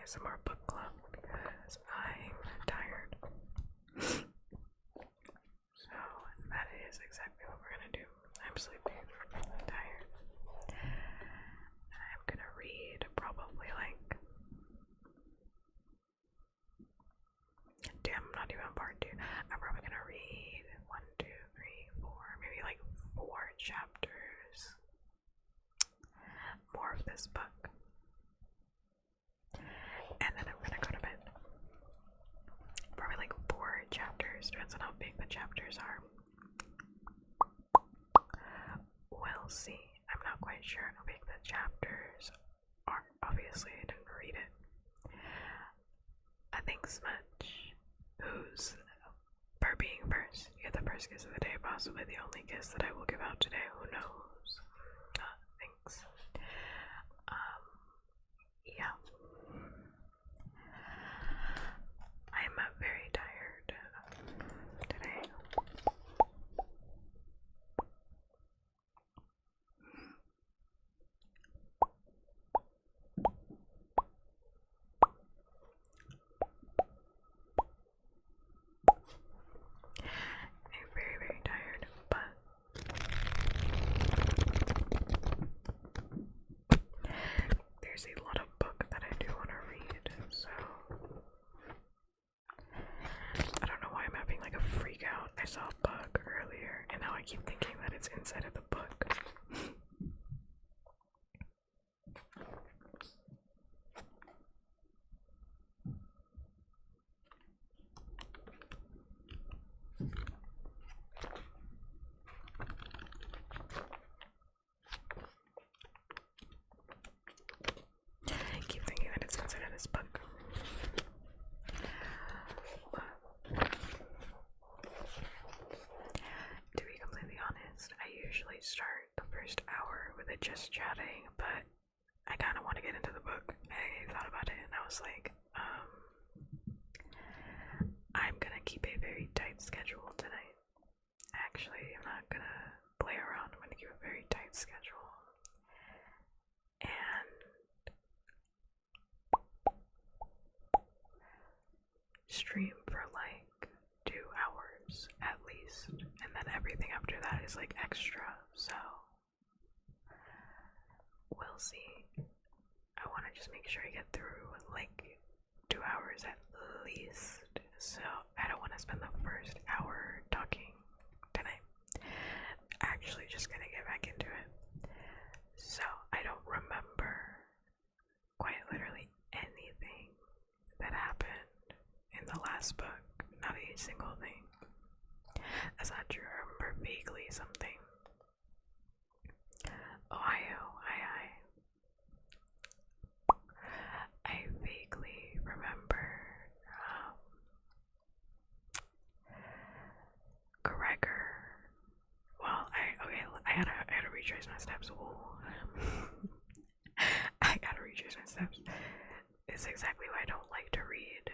ASMR book club because I'm tired. So that is exactly what we're gonna do. I'm sleepy, I'm tired. And I'm gonna read probably like, damn, I'm not even on part 2. I'm probably gonna read 1, 2, 3, 4, maybe like 4 chapters more of this book. And then I'm gonna go to bed. Probably like 4 chapters, depends on how big the chapters are. We'll see. I'm not quite sure how big the chapters are. Obviously, I didn't read it. I think Smudge, who's for being first, you get the first kiss of the day, possibly the only kiss that I will give out today. Who knows? Thanks. Yeah. I'm very tired today. I'm very, very tired, but there's a lot of book that I do want to read, so I don't know why I'm having like a freak out. I saw a bug earlier, and now I keep thinking that it's inside of the book. I keep thinking that it's inside of this book. To be completely honest, I usually start the first hour with it just chatting, but I kind of want to get into the book. I thought about it and I was like, I'm gonna keep a very tight schedule tonight. Actually, I'm not gonna play around. I'm gonna keep a very tight schedule. And stream for like 2 hours at least. And then everything after that is like extra. So we'll see. I want to just make sure I get through like 2 hours at least. So I don't want to spend the first hour talking tonight. Actually just gonna get back into it. So I don't remember quite literally anything that happened in the last book. Not a single thing. That's not true. I remember vaguely something. Ohio, I vaguely remember Gregor. Well, I had to retrace my steps. I gotta retrace my steps. It's exactly why I don't like to read.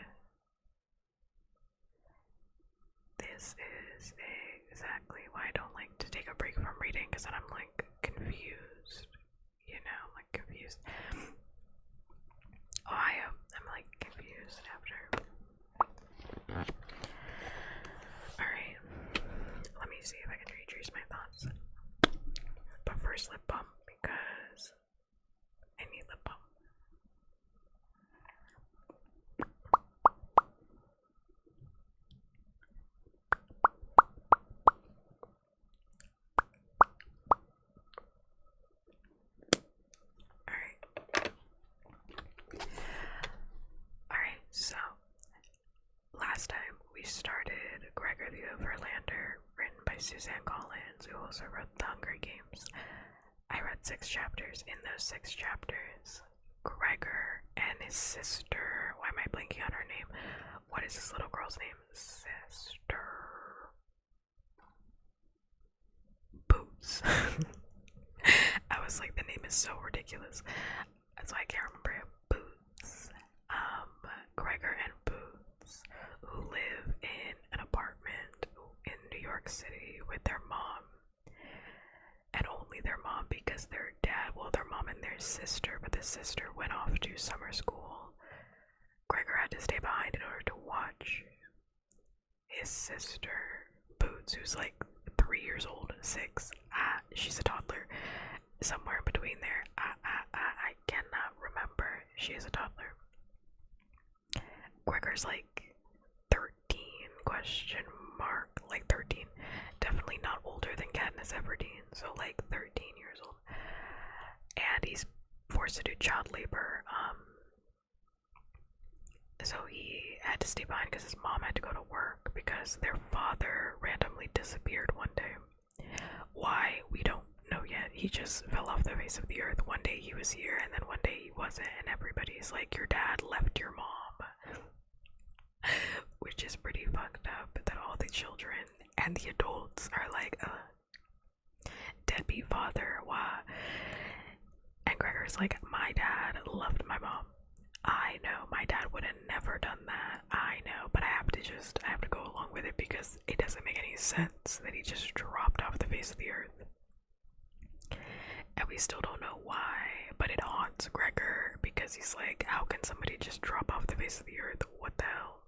This is exactly why I don't like to take a break from reading, because then I'm like confused. You know, I'm like confused. I'm like confused after. Alright, let me see if I can retrace my thoughts. But first, lip balm, because I need lip balm. Alright, so last time we started Gregor the Overlander, written by Suzanne Collins, who also wrote The Hunger Games. I read 6 chapters. In those 6 chapters, Gregor and his sister, why am I blanking on her name? What is this little girl's name? Sister Boots. I was like, the name is so ridiculous. So I can't remember it. Boots. Gregor and Boots, who live in an apartment in New York City with their mom. And only their mom, because their dad, well, their mom and their sister, but the sister went off to summer school had to stay behind in order to watch his sister, Boots, who's like 3 years old, 6. She's a toddler. Somewhere in between there. I cannot remember. She is a toddler. Gregor's like 13, question mark. Like 13. Definitely not older than Katniss Everdeen, so like 13 years old. And he's forced to do child labor. So he had to stay behind because his mom had to go to work because their father randomly disappeared one day. Why, we don't know yet. He just fell off the face of the earth. One day he was here and then one day he wasn't, and everybody's like, your dad left your mom. Which is pretty fucked up that all the children and the adults are like, deadbeat father, why? And Gregor's like, my dad loved my mom. I know, my dad would have never done that. I know, but I have to go along with it because it doesn't make any sense that he just dropped off the face of the earth. And we still don't know why, but it haunts Gregor because he's like, how can somebody just drop off the face of the earth? What the hell?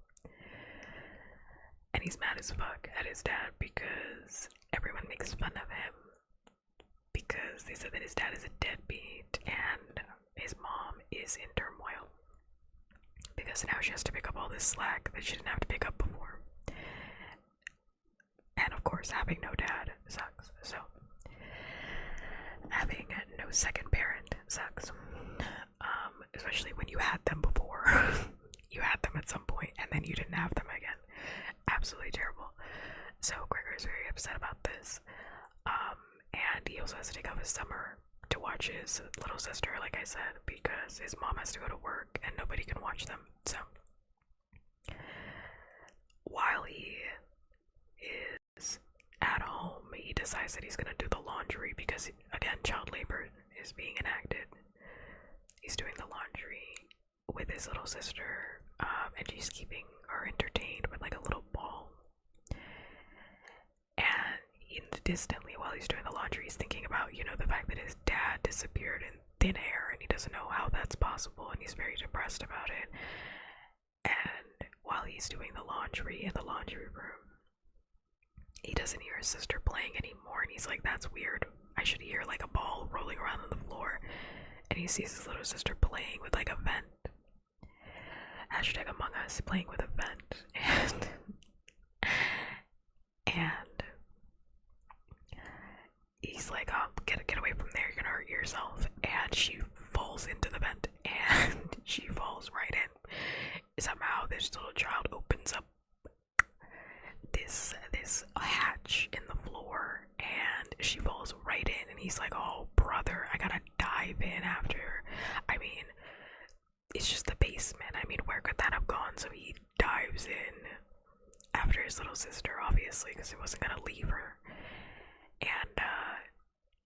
And he's mad as fuck at his dad because everyone makes fun of him because they said that his dad is a deadbeat and his mom is in turmoil because now she has to pick up all this slack that she didn't have to pick up before. And of course, having no dad sucks. So having no second parent sucks. Especially when you had them before. You had them at some point and then you didn't have them again. Absolutely terrible. So Gregor is very upset about this. And he also has to take off his summer to watch his little sister, like I said, because his mom has to go to work and nobody can watch them. So while he is at home, he decides that he's gonna do the laundry because, again, child labor is being enacted. He's doing the laundry with his little sister, and she's keeping her entertained with like a little ball. And distantly, while he's doing the laundry, he's thinking about, you know, the fact that his dad disappeared in thin air and he doesn't know how that's possible, and he's very depressed about it. And while he's doing the laundry in the laundry room, he doesn't hear his sister playing anymore, and he's like, that's weird. I should hear like a ball rolling around on the floor. And he sees his little sister playing with like a vent. Hashtag Among Us, playing with a vent. And he's like, get away from there, you're gonna hurt yourself. And she falls into the vent and she falls right in. Somehow this little child opens up this hatch in the floor and she falls right in, and he's like, oh brother, I gotta dive in after. I mean, it's just the basement. I mean, where could that have gone? So he dives in after his little sister, obviously, because he wasn't gonna leave her. And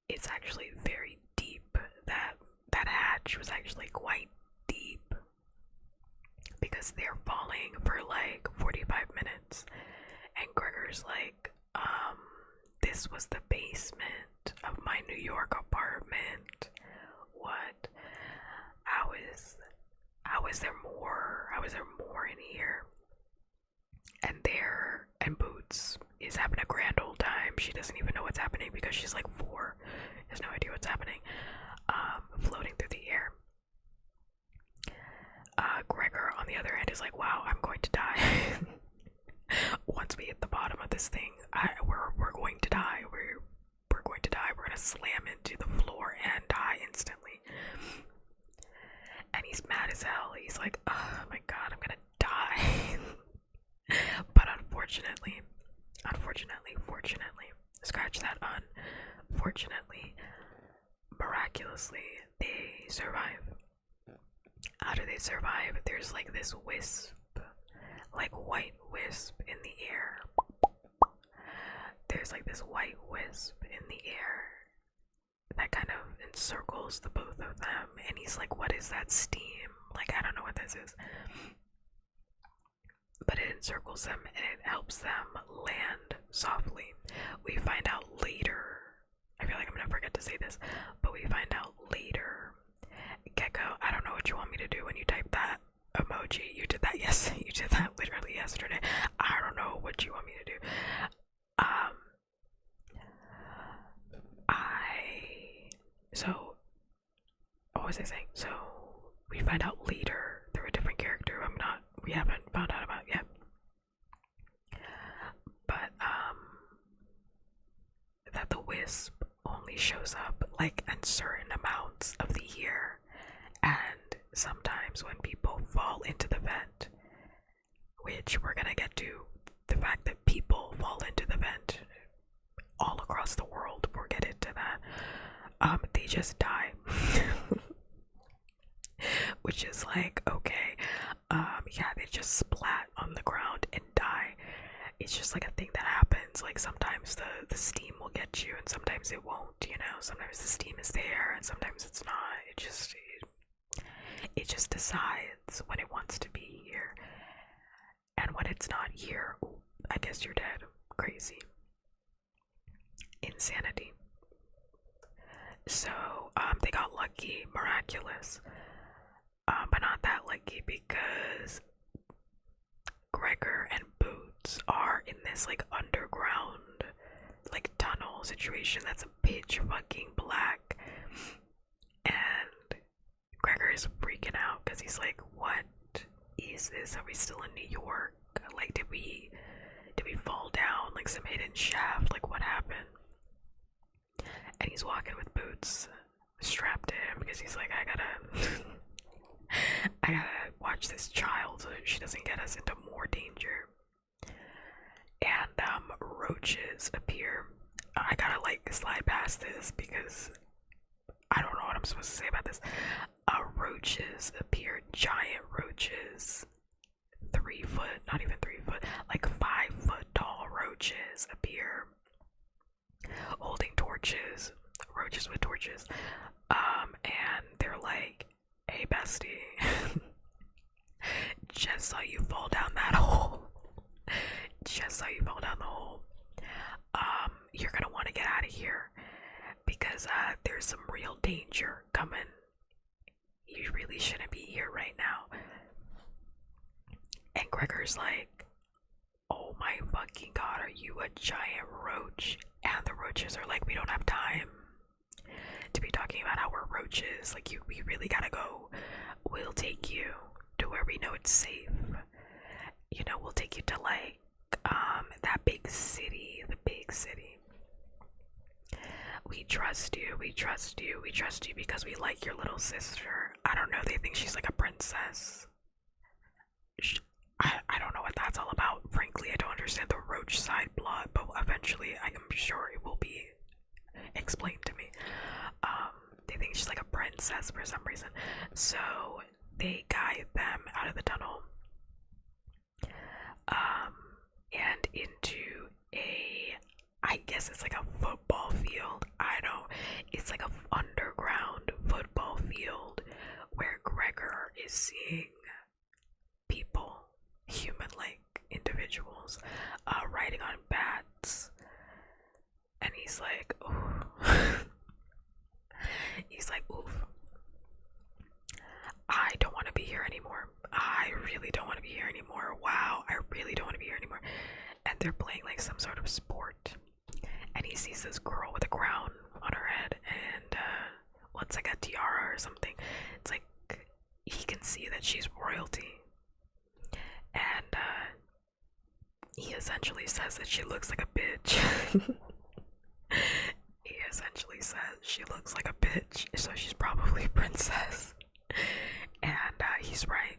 it's actually very deep. That hatch was actually quite deep because they're falling for like 45 minutes. And Gregor's like, this was the basement of my New York apartment. What? How is there more? How is there more in here? And Boots is having a grand old time. She doesn't even know what's happening because she's like 4. Has no idea what's happening. Floating through the air. Gregor, on the other hand, is like, wow, I'm going to die. Once we hit the bottom of this thing, we're going to die. We're going to die. We're gonna slam into the floor and die instantly. And he's mad as hell. He's like, oh my god, I'm gonna die. But unfortunately, scratch that, unfortunately, miraculously, they survive. How do they survive? There's like this wisp, like white wisp in the air. There's like this white wisp in the air that kind of encircles the both of them, and he's like, what is that steam? Like, I don't know what this is. But it encircles them and it helps them land softly. We find out later, I feel like I'm gonna forget to say this, but we find out later, Gecko, I don't know what you want me to do when you type that. emoji. You did that, yes. You did that literally yesterday. I don't know what you want me to do. So, what was I saying? So, we find out later through a different character we haven't found out about yet. But, that the wisp only shows up like in certain amounts of the year, and sometimes when people fall into the vent, which we're gonna get to, the fact that people fall into the vent all across the world, we'll get into that. They just die. Which is like, okay, yeah, they just splat on the ground and die. It's just like a thing that happens. Like sometimes the steam will get you and sometimes it won't, you know. Sometimes the steam is there and sometimes it's not. It just decides when it wants to be here. And when it's not here, ooh, I guess you're dead. Crazy. Insanity. So, they got lucky, miraculous. But not that lucky because Gregor and Boots are in this like underground like tunnel situation that's pitch fucking black, and Gregor is freaking out because he's like, what is this? Are we still in New York? Like did we fall down like some hidden shaft? Like what happened? And he's walking with Boots strapped to him because he's like, I gotta watch this child so she doesn't get us into more danger. And roaches appear. I gotta like slide past this because I don't know what I'm supposed to say about this. Roaches appear, giant roaches, 3 foot, not even 3 foot, like 5 foot tall roaches appear, holding torches, roaches with torches, and they're like, hey bestie, just saw you fall down that hole, just saw you fall down the hole, you're gonna want to get out of here, because there's some real danger coming, you really shouldn't be here right now. And Gregor's like, oh my fucking god, are you a giant roach? And the roaches are like, we don't have time to be talking about how we're roaches, like we really gotta go. We'll take you to where we know it's safe. You know, we'll take you to like that big city, the big city. We trust you, we trust you, we trust you because we like your little sister. I don't know, they think she's like a princess. I don't know what that's all about. Frankly, I don't understand the roach side plot, but eventually I am sure it will be explained to me. They think she's like a princess for some reason. So they guide them out of the tunnel. And into I guess it's like a football field. It's like a underground football field where Gregor is seeing people, human-like individuals, riding on bats, and he's like, ooh. He's like, oof. I don't want to be here anymore. I really don't want to be here anymore. Wow, I really don't want to be here anymore. And they're playing like some sort of sport, and he sees this girl with a crown on her head, and it's like a tiara or something. It's like he can see that she's royalty, and he essentially says that she looks like a bitch. He essentially says she looks like a bitch, so she's probably a princess. And he's right,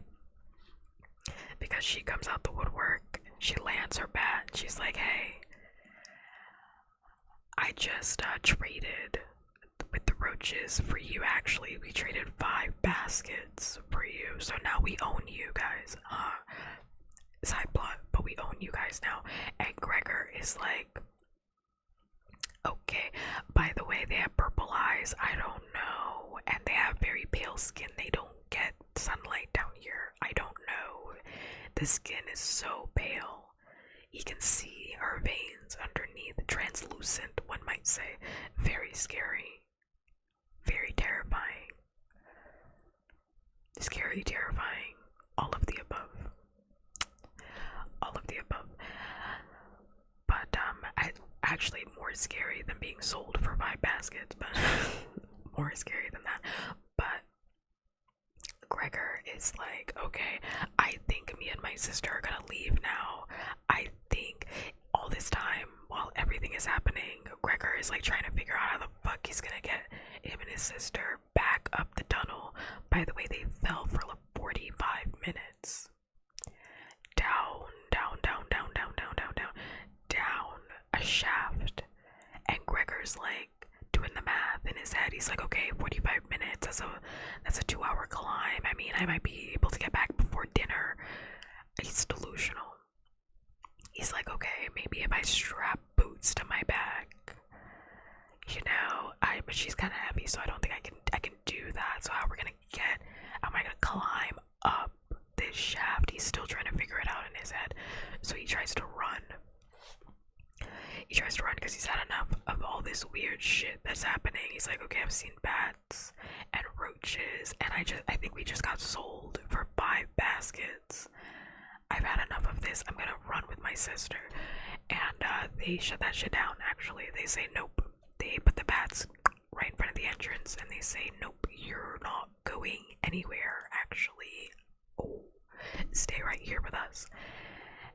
because she comes out the woodwork, she lands her bat, she's like, hey, I just traded with the roaches for you. Actually, we traded 5 baskets for you, so now we own you guys. Side plot, but we own you guys now. And Gregor is like, okay, by the way, they have purple eyes, I don't know, and they have very pale skin, they don't get sunlight down here, I don't know, the skin is so pale, you can see her veins underneath, translucent, one might say, very scary, very terrifying, scary, terrifying, all of the above. All of the above. But actually more scary than being sold for 5 baskets, but more scary than that. But Gregor is like, okay, I think me and my sister are gonna leave now. I think all this time while everything is happening, Gregor is like trying to figure out how the fuck he's gonna get him and his sister back up the tunnel. By the way, they fell for like 45 minutes. Down, down, down, down, down, down, down, down, down a shaft. And Gregor's like doing the math in his head. He's like, okay, 45 minutes, that's a 2-hour climb. I mean, I might be able to get back before dinner. He's delusional. He's like, okay, maybe if I strap boots to my back, you know, but she's kind of heavy, so I don't think I can do that. So how am I gonna climb up this shaft? He's still trying to figure it out in his head. So he tries to run. He tries to run because he's had enough of all this weird shit that's happening. He's like, okay, I've seen bats and roaches, and I think we just got sold for 5 baskets. I've had enough of this. I'm gonna run with my sister. And they shut that shit down, actually. They say nope. They put the bats right in front of the entrance, and they say, nope, you're not going anywhere, actually. Oh, stay right here with us.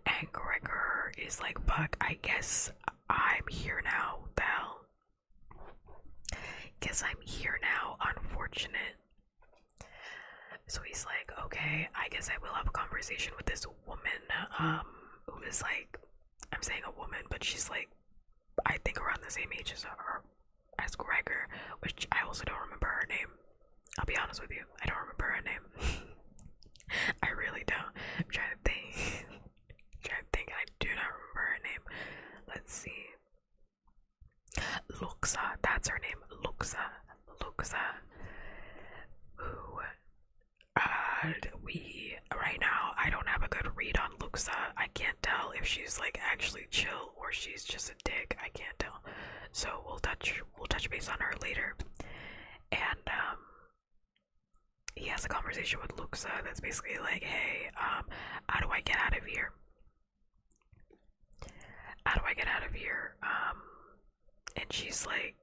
And Gregor is like, fuck, I guess I'm here now. The hell? Guess I'm here now. Unfortunate. So he's like, okay, I guess I will have a conversation with this woman, who is like, I'm saying a woman, but she's like, I think around the same age as Gregor, which I also don't remember her name. I'll be honest with you, I don't remember her name. I really don't. I'm trying to think. And I do not remember her name. Let's see. Luxa, that's her name. Luxa. Who, right now, I don't have a good read on Luxa. I can't tell if she's like actually chill or she's just a dick. I can't tell. So we'll touch base on her later. And he has a conversation with Luxa that's basically like, hey, how do I get out of here? How do I get out of here? And she's like,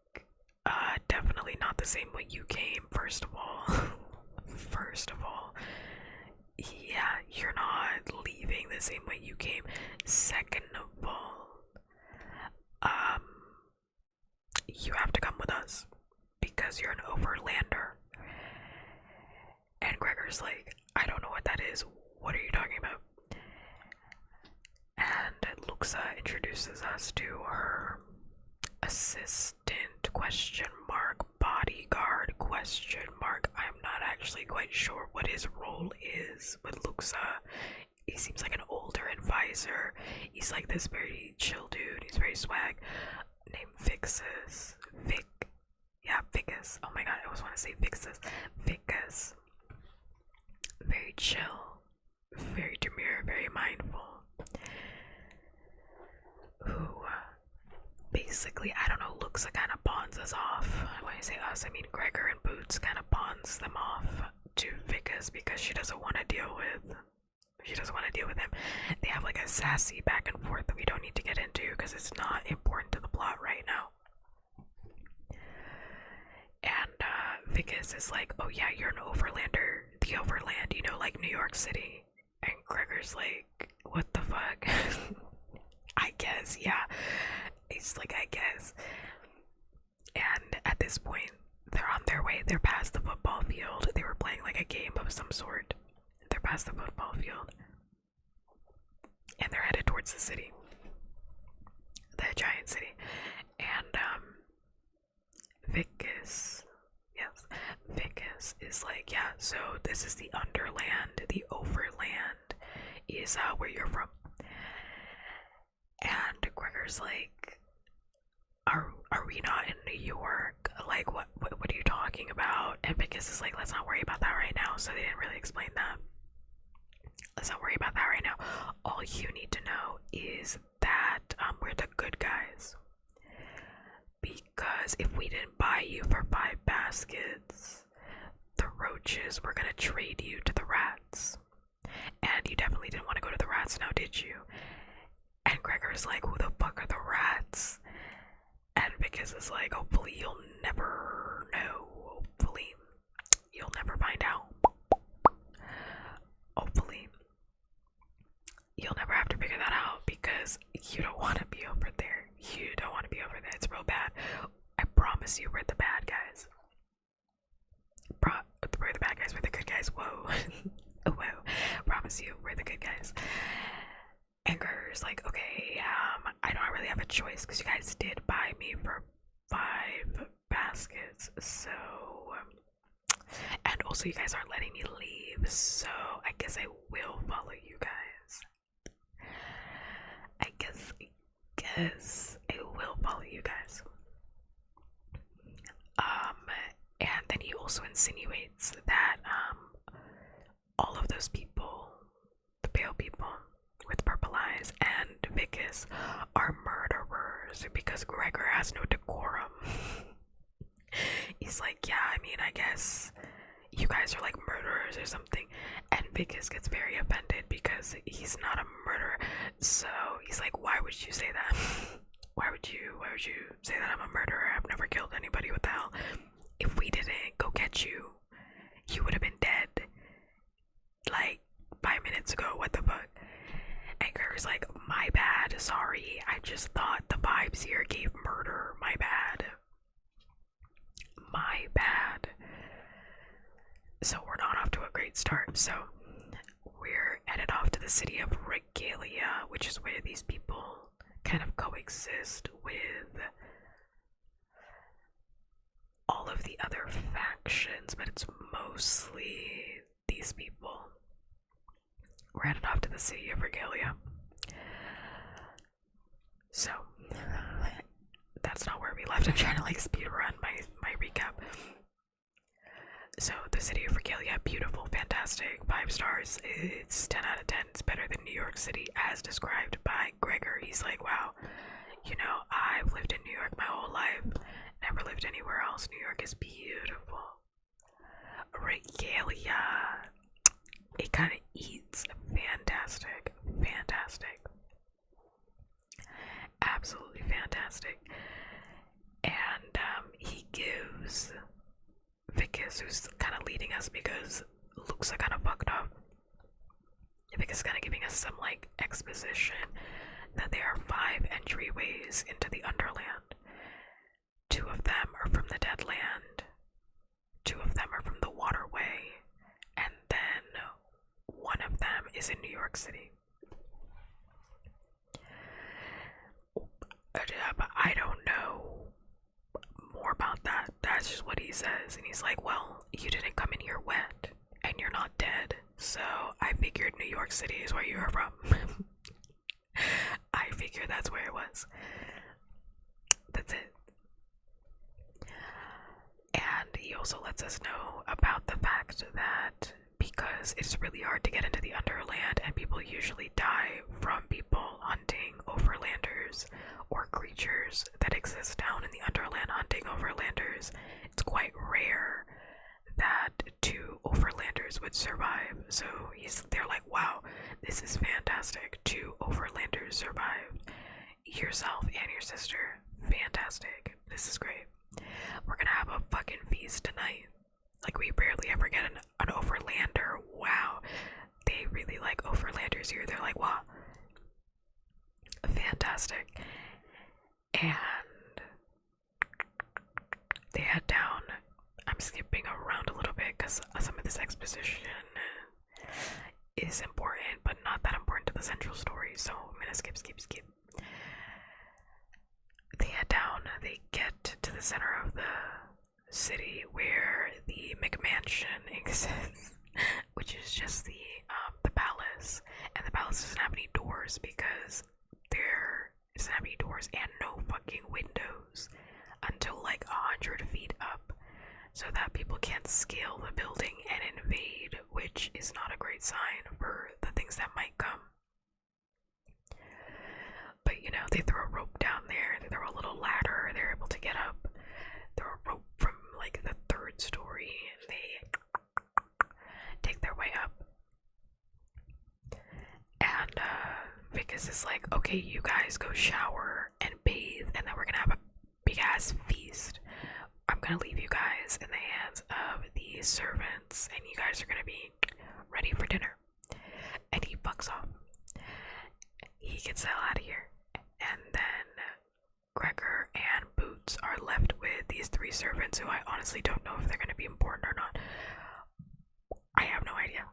definitely not the same way you came, first of all. Yeah, you're not leaving the same way you came. Second of all, you have to come with us because you're an overlander. And Gregor's like, I don't know what that is. What are you talking about? And Luxa introduces us to her assistant, bodyguard, I'm not actually quite sure what his role is with Luxa. He seems like an older advisor. He's like this very chill dude. He's very swag. Named Vicus. Oh my god, I always want to say Vicus. Very chill. Very demure, very mindful. Who basically, I don't know, Luxa kind of pawns us off. When I say us, I mean Gregor and Boots kind of pawns them off to Vicus because she doesn't want to deal with him. They have like a sassy back and forth that we don't need to get into because it's not important to the plot right now. And Vicus is like, oh yeah, you're an overlander. The overland, you know, like New York City. And Gregor's like, what the fuck? I guess, yeah. It's like, I guess. And at this point, they're on their way. They're past the football field. They were playing like a game of some sort. They're past the football field. And they're headed towards the city. The giant city. And, Vicus is like, yeah, so this is the underland. The overland is, where you're from. And Gregor's like, are we not in New York? Like, what are you talking about? And Vicus is like, let's not worry about that right now. So they didn't really explain that. Let's not worry about that right now. All you need to know is that we're the good guys. Because if we didn't buy you for 5 baskets, the roaches were gonna trade you to the rats. didn't want to go to the rats now, did you? And Gregor's like, who the fuck are the rats? And Vickers is like, hopefully you'll never know. Hopefully you'll never find out. Hopefully you'll never have to figure that out because you don't want to be over there. You don't want to be over there. It's real bad. I promise you, we're the bad guys. We're the bad guys. We're the good guys. Whoa. Whoa. Promise you, we're the good guys. And Gregor's like, okay, I don't really have a choice because you guys did buy me for 5 baskets. So, and also you guys aren't letting me leave. So I guess I will follow you guys. I guess I will follow you guys. And then he also insinuates that all of those people, the pale people with purple eyes and Vickers, are murderers because Gregor has no decorum. He's like, yeah, I mean, I guess you guys are like murderers or something. And Vickers gets very offended because he's not a murderer. So he's like, why would you say that? Why would you say that I'm a murderer? I've never killed anybody. What the hell? If we didn't go get you, you would have been dead like 5 minutes ago. What the fuck? And Gregor's like, my bad, sorry. I just thought the vibes here gave murder. My bad. My bad. So we're not off to a great start. So we're headed off to the city of Regalia, which is where these people kind of coexist with all of the other factions, but it's mostly these people. We're headed off to the city of Regalia. So that's not where we left. I'm trying to like speed run my recap. So the city of Regalia, beautiful, fantastic, 5 stars. It's 10 out of 10. It's better than New York City as described by Gregor. He's like, wow, you know, I've lived in New York my whole life. Never lived anywhere else. New York is beautiful. Regalia. It kind of eats fantastic. Fantastic. Absolutely fantastic. And he gives Vickers, who's kind of leading us because Luke's kind of fucked up. Vickers is kind of giving us some like exposition that there are 5 entryways into the Underland. 2 of them are from the Deadland. 2 of them are from the Waterway. And then 1 of them is in New York City. But I don't know more about that. That's just what he says. And he's like, well, you didn't come in here wet. And you're not dead. So I figured New York City is where you are from. I figured that's where it was. That's it. And he also lets us know about the fact that because it's really hard to get into the Underland and people usually die from people hunting overlanders or creatures that exist down in the Underland hunting overlanders, it's quite rare that 2 overlanders would survive. So they're like, wow, this is fantastic. 2 overlanders survived. Yourself and your sister. Fantastic. This is great. We're gonna have a fucking feast tonight. Like, we barely ever get an overlander. Wow. They really like overlanders here. They're like, wow. Fantastic. And they head down. I'm skipping around a little bit because some of this exposition is important, but not that important to the central story. So I'm gonna skip. They head down. They get to the center of the city where the McMansion exists, which is just the palace. And the palace doesn't have any doors because there doesn't have any doors and no fucking windows until like 100 feet up, so that people can't scale the building and invade, which is not a great sign for the things that might come. But you know, they throw a rope down there, they throw a little ladder, they're able to get up, throw a rope from like the 3rd story, and they take their way up. Vicus is like, okay, you guys go shower and bathe, and then we're gonna have a big ass feast. I'm gonna leave you guys in the hands of the servants, and you guys are gonna be ready for dinner. And he fucks off. He gets the hell out of here. And then Gregor and Boots are left with these three servants who I honestly don't know if they're gonna be important or not. I have no idea.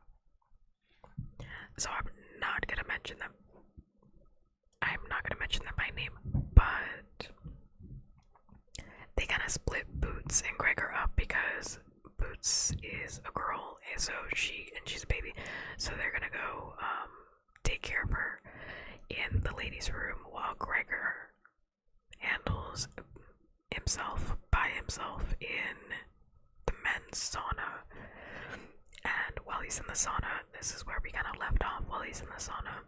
So I'm not gonna mention them. I'm not gonna mention them by name, but they kind of split Boots and Gregor up because Boots is a girl, and so she's a baby, so they're gonna go take care of her in the ladies' room while Gregor handles himself by himself in the men's sauna. And while he's in the sauna, this is where we kind of left off. While he's in the sauna,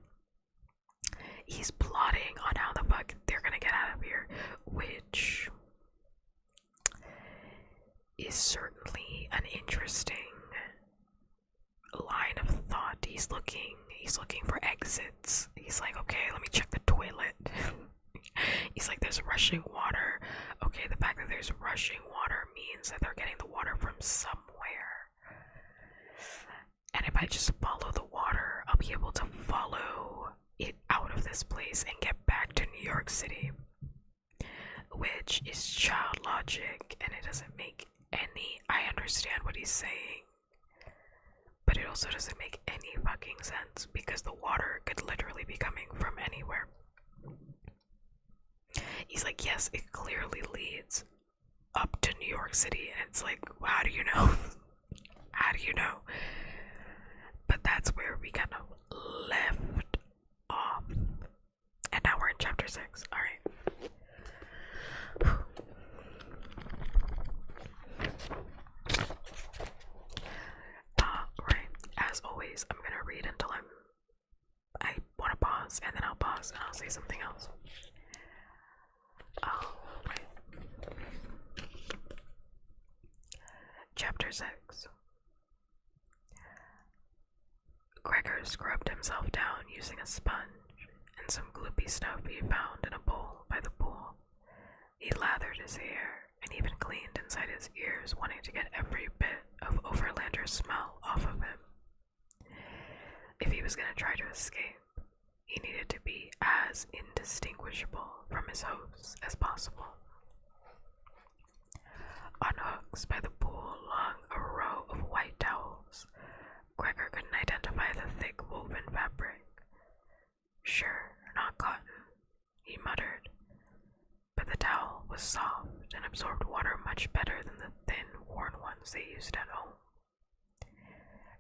he's plotting on how the fuck they're gonna get out of here, which is certainly an interesting line of thought. He's looking for exits. He's like, okay, let me check the toilet. He's like, there's rushing water. Okay, the fact that there's rushing water means that they're getting the water from somewhere. And if I just follow the water, I'll be able to follow it out of this place and get back to New York City. Which is child logic, and it doesn't make any... I understand what he's saying, but it also doesn't make any fucking sense because the water could literally be coming from anywhere. He's like, yes, it clearly leads up to New York City, and it's like, well, how do you know? How do you know? But that's where we kind of left off. And now we're in chapter 6. Alright. Right. As always, I'm gonna read until I want to pause, and then I'll pause and I'll say something else. Right. Chapter 6. Gregor scrubbed himself down using a sponge and some gloopy stuff he found in a bowl by the pool. He lathered his hair and even cleaned inside his ears, wanting to get every bit of Overlander's smell off of him. If he was going to try to escape, he needed to be as indistinguishable from his hosts as possible. On hooks by the pool hung a row of white towels. Gregor couldn't identify the thick woven fabric. Sure, not cotton, he muttered, but the towel was soft and absorbed water much better than the thin, worn ones they used at home.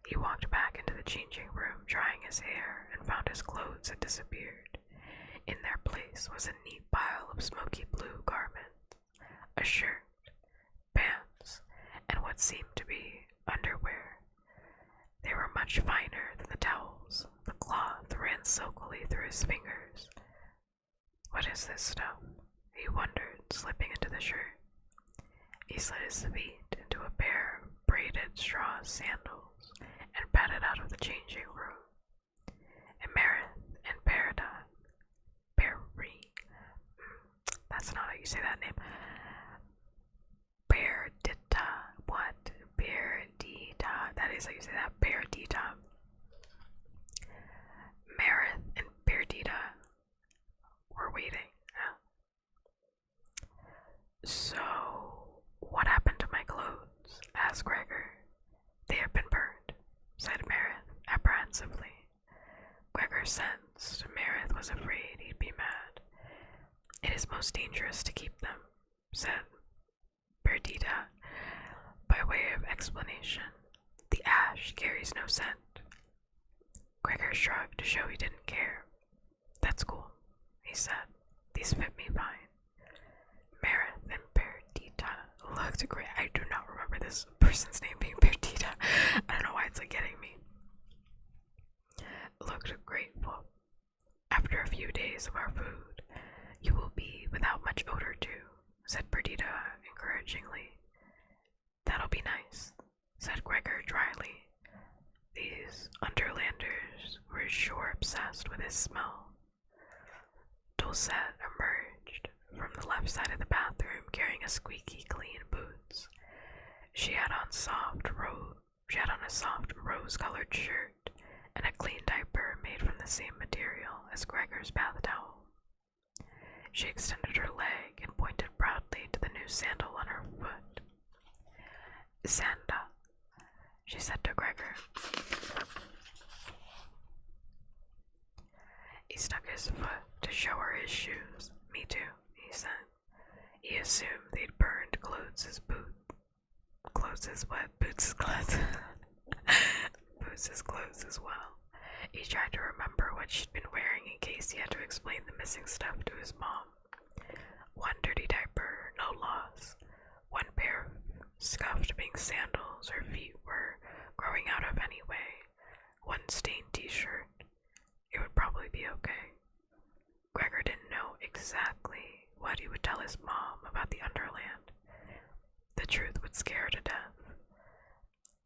He walked back into the changing room, drying his hair, and found his clothes had disappeared. In their place was a neat pile of smoky blue garments, a shirt, pants, and what seemed to be underwear. They were much finer than the towels. The cloth ran silkily through his fingers. What is this stuff? He wondered, slipping into the shirt. He slid his feet into a pair of braided straw sandals and padded out of the changing room. Emerith and Peridot. That's not how you say that name. Perdita. What? Perdita. That is how you say that. Perdita. Merith and Perdita were waiting. So, what happened to my clothes? Asked Gregor. They have been burned, said Merith apprehensively. Gregor sensed Merith was afraid he'd be mad. It is most dangerous to keep them, said Perdita, by way of explanation. The ash carries no scent. Gregor shrugged to show he didn't care. That's cool, he said. These fit me fine. Merith and Perdita looked great. I do not remember this person's name being Perdita. I don't know why it's like getting me. Looked grateful. After a few days of our food, you will be without much odor too, said Perdita encouragingly. That'll be nice, said Gregor dryly. These Underlanders were sure obsessed with his smell. Dulcet emerged from the left side of the bathroom carrying a squeaky clean boots. She had on a soft rose-colored shirt and a clean diaper made from the same material as Gregor's bath towel. She extended her leg and pointed proudly to the new sandal on her foot. "Sanda," she said to Gregor. He stuck his foot to show her his shoes. "Me too," he said. He assumed they'd burned Boots' clothes as well. He tried to remember what she'd been wearing in case he had to explain the missing stuff to his mom. One dirty diaper, no loss. One pair of scuffed pink sandals her feet were growing out of anyway. One stained t-shirt. It would probably be okay. Gregor didn't know exactly what he would tell his mom about the Underland. The truth would scare her to death.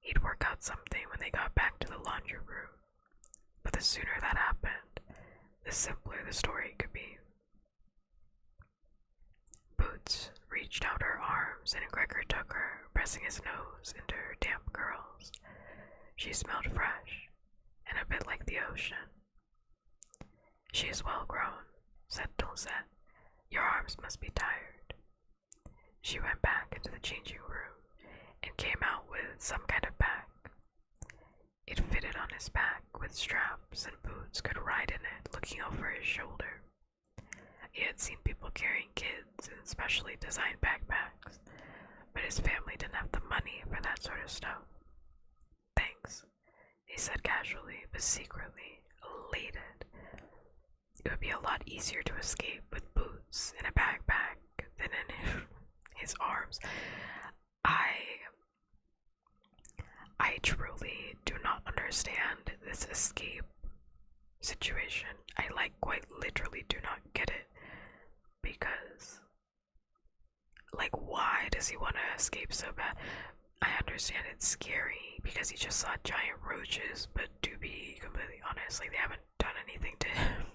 He'd work out something when they got back to the laundry room. But the sooner that happened, the simpler the story could be. Boots reached out her arms and Gregor took her, pressing his nose into her damp curls. She smelled fresh and a bit like the ocean. "She is well grown," said Dulcet. "Your arms must be tired." She went back into the changing room and came out with some kind of bag. It fitted on his back with straps and Boots could ride in it looking over his shoulder. He had seen people carrying kids in specially designed backpacks, but his family didn't have the money for that sort of stuff. "Thanks," he said casually, but secretly elated. It would be a lot easier to escape with Boots in a backpack than in his arms. I truly do not understand this escape situation. I quite literally do not get it. Because, why does he want to escape so bad? I understand it's scary because he just saw giant roaches, but to be completely honest, they haven't done anything to him.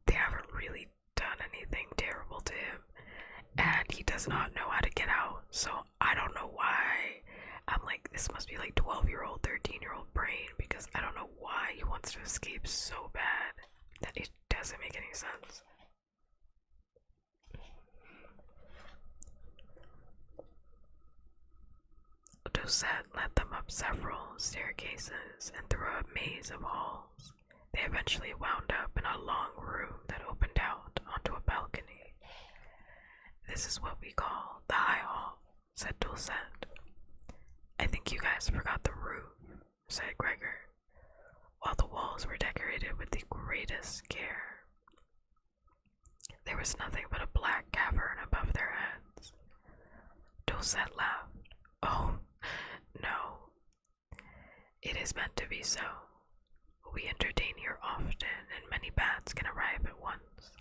They haven't really done anything terrible to him, and he does not know how to get out, so I don't know why. I'm this must be 12-year-old, 13-year-old brain, because I don't know why he wants to escape so bad. That it doesn't make any sense. Dulcet led them up several staircases and through a maze of halls. They eventually wound up in a long room that opened out onto a balcony. "This is what we call the High Hall," said Dulcet. "I think you guys forgot the roof," said Gregor, while the walls were decorated with the greatest care. There was nothing but a black cavern above their heads. Dulcet laughed. "Oh, no. It is meant to be so. We entertain here often, and many bats can arrive at once."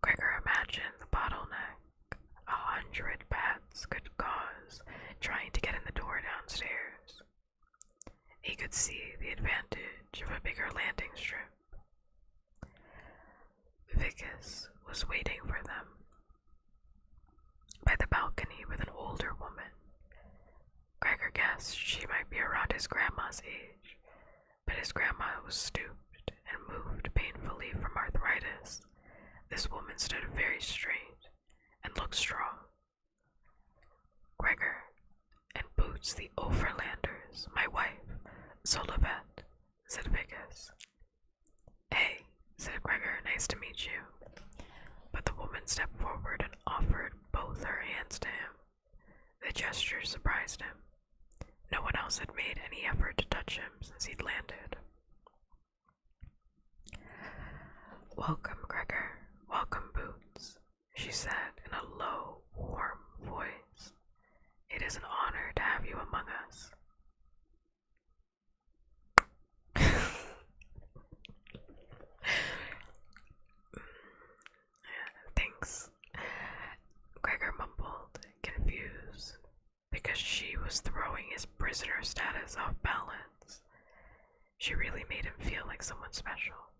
Gregor imagined the bottleneck 100 bats could cause trying to get in the door downstairs. He could see the advantage of a bigger landing strip. Vicus was waiting for them by the balcony with an older woman. Gregor guessed she might be around his grandma's age, but his grandma was stooped and moved painfully from arthritis. This woman stood very straight and looked strong. "Gregor and Boots the Overlanders, my wife, Solivet," said Vicus. "Hey," said Gregor, "nice to meet you." But the woman stepped forward and offered both her hands to him. The gesture surprised him. No one else had made any effort to touch him since he'd landed. "Welcome, Gregor. Welcome, Boots," she said in a low, warm voice. "It is an honor to have you among us." "Thanks," Gregor mumbled, confused, because she was throwing his prisoner status off balance. She really made him feel like someone special.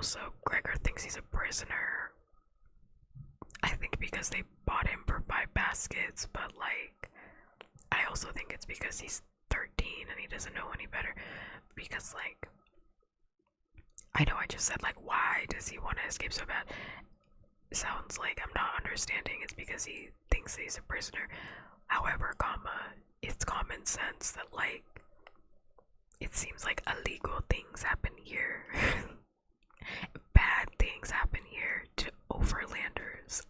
Also, Gregor thinks he's a prisoner. I think because they bought him for 5 baskets, but like, I also think it's because he's 13 and he doesn't know any better. Because, like, I know I just said, like, why does he want to escape so bad? It sounds like I'm not understanding. It's because he thinks he's a prisoner. However, it's common sense that, like, it seems like illegal things happen here. Bad things happen here to overlanders.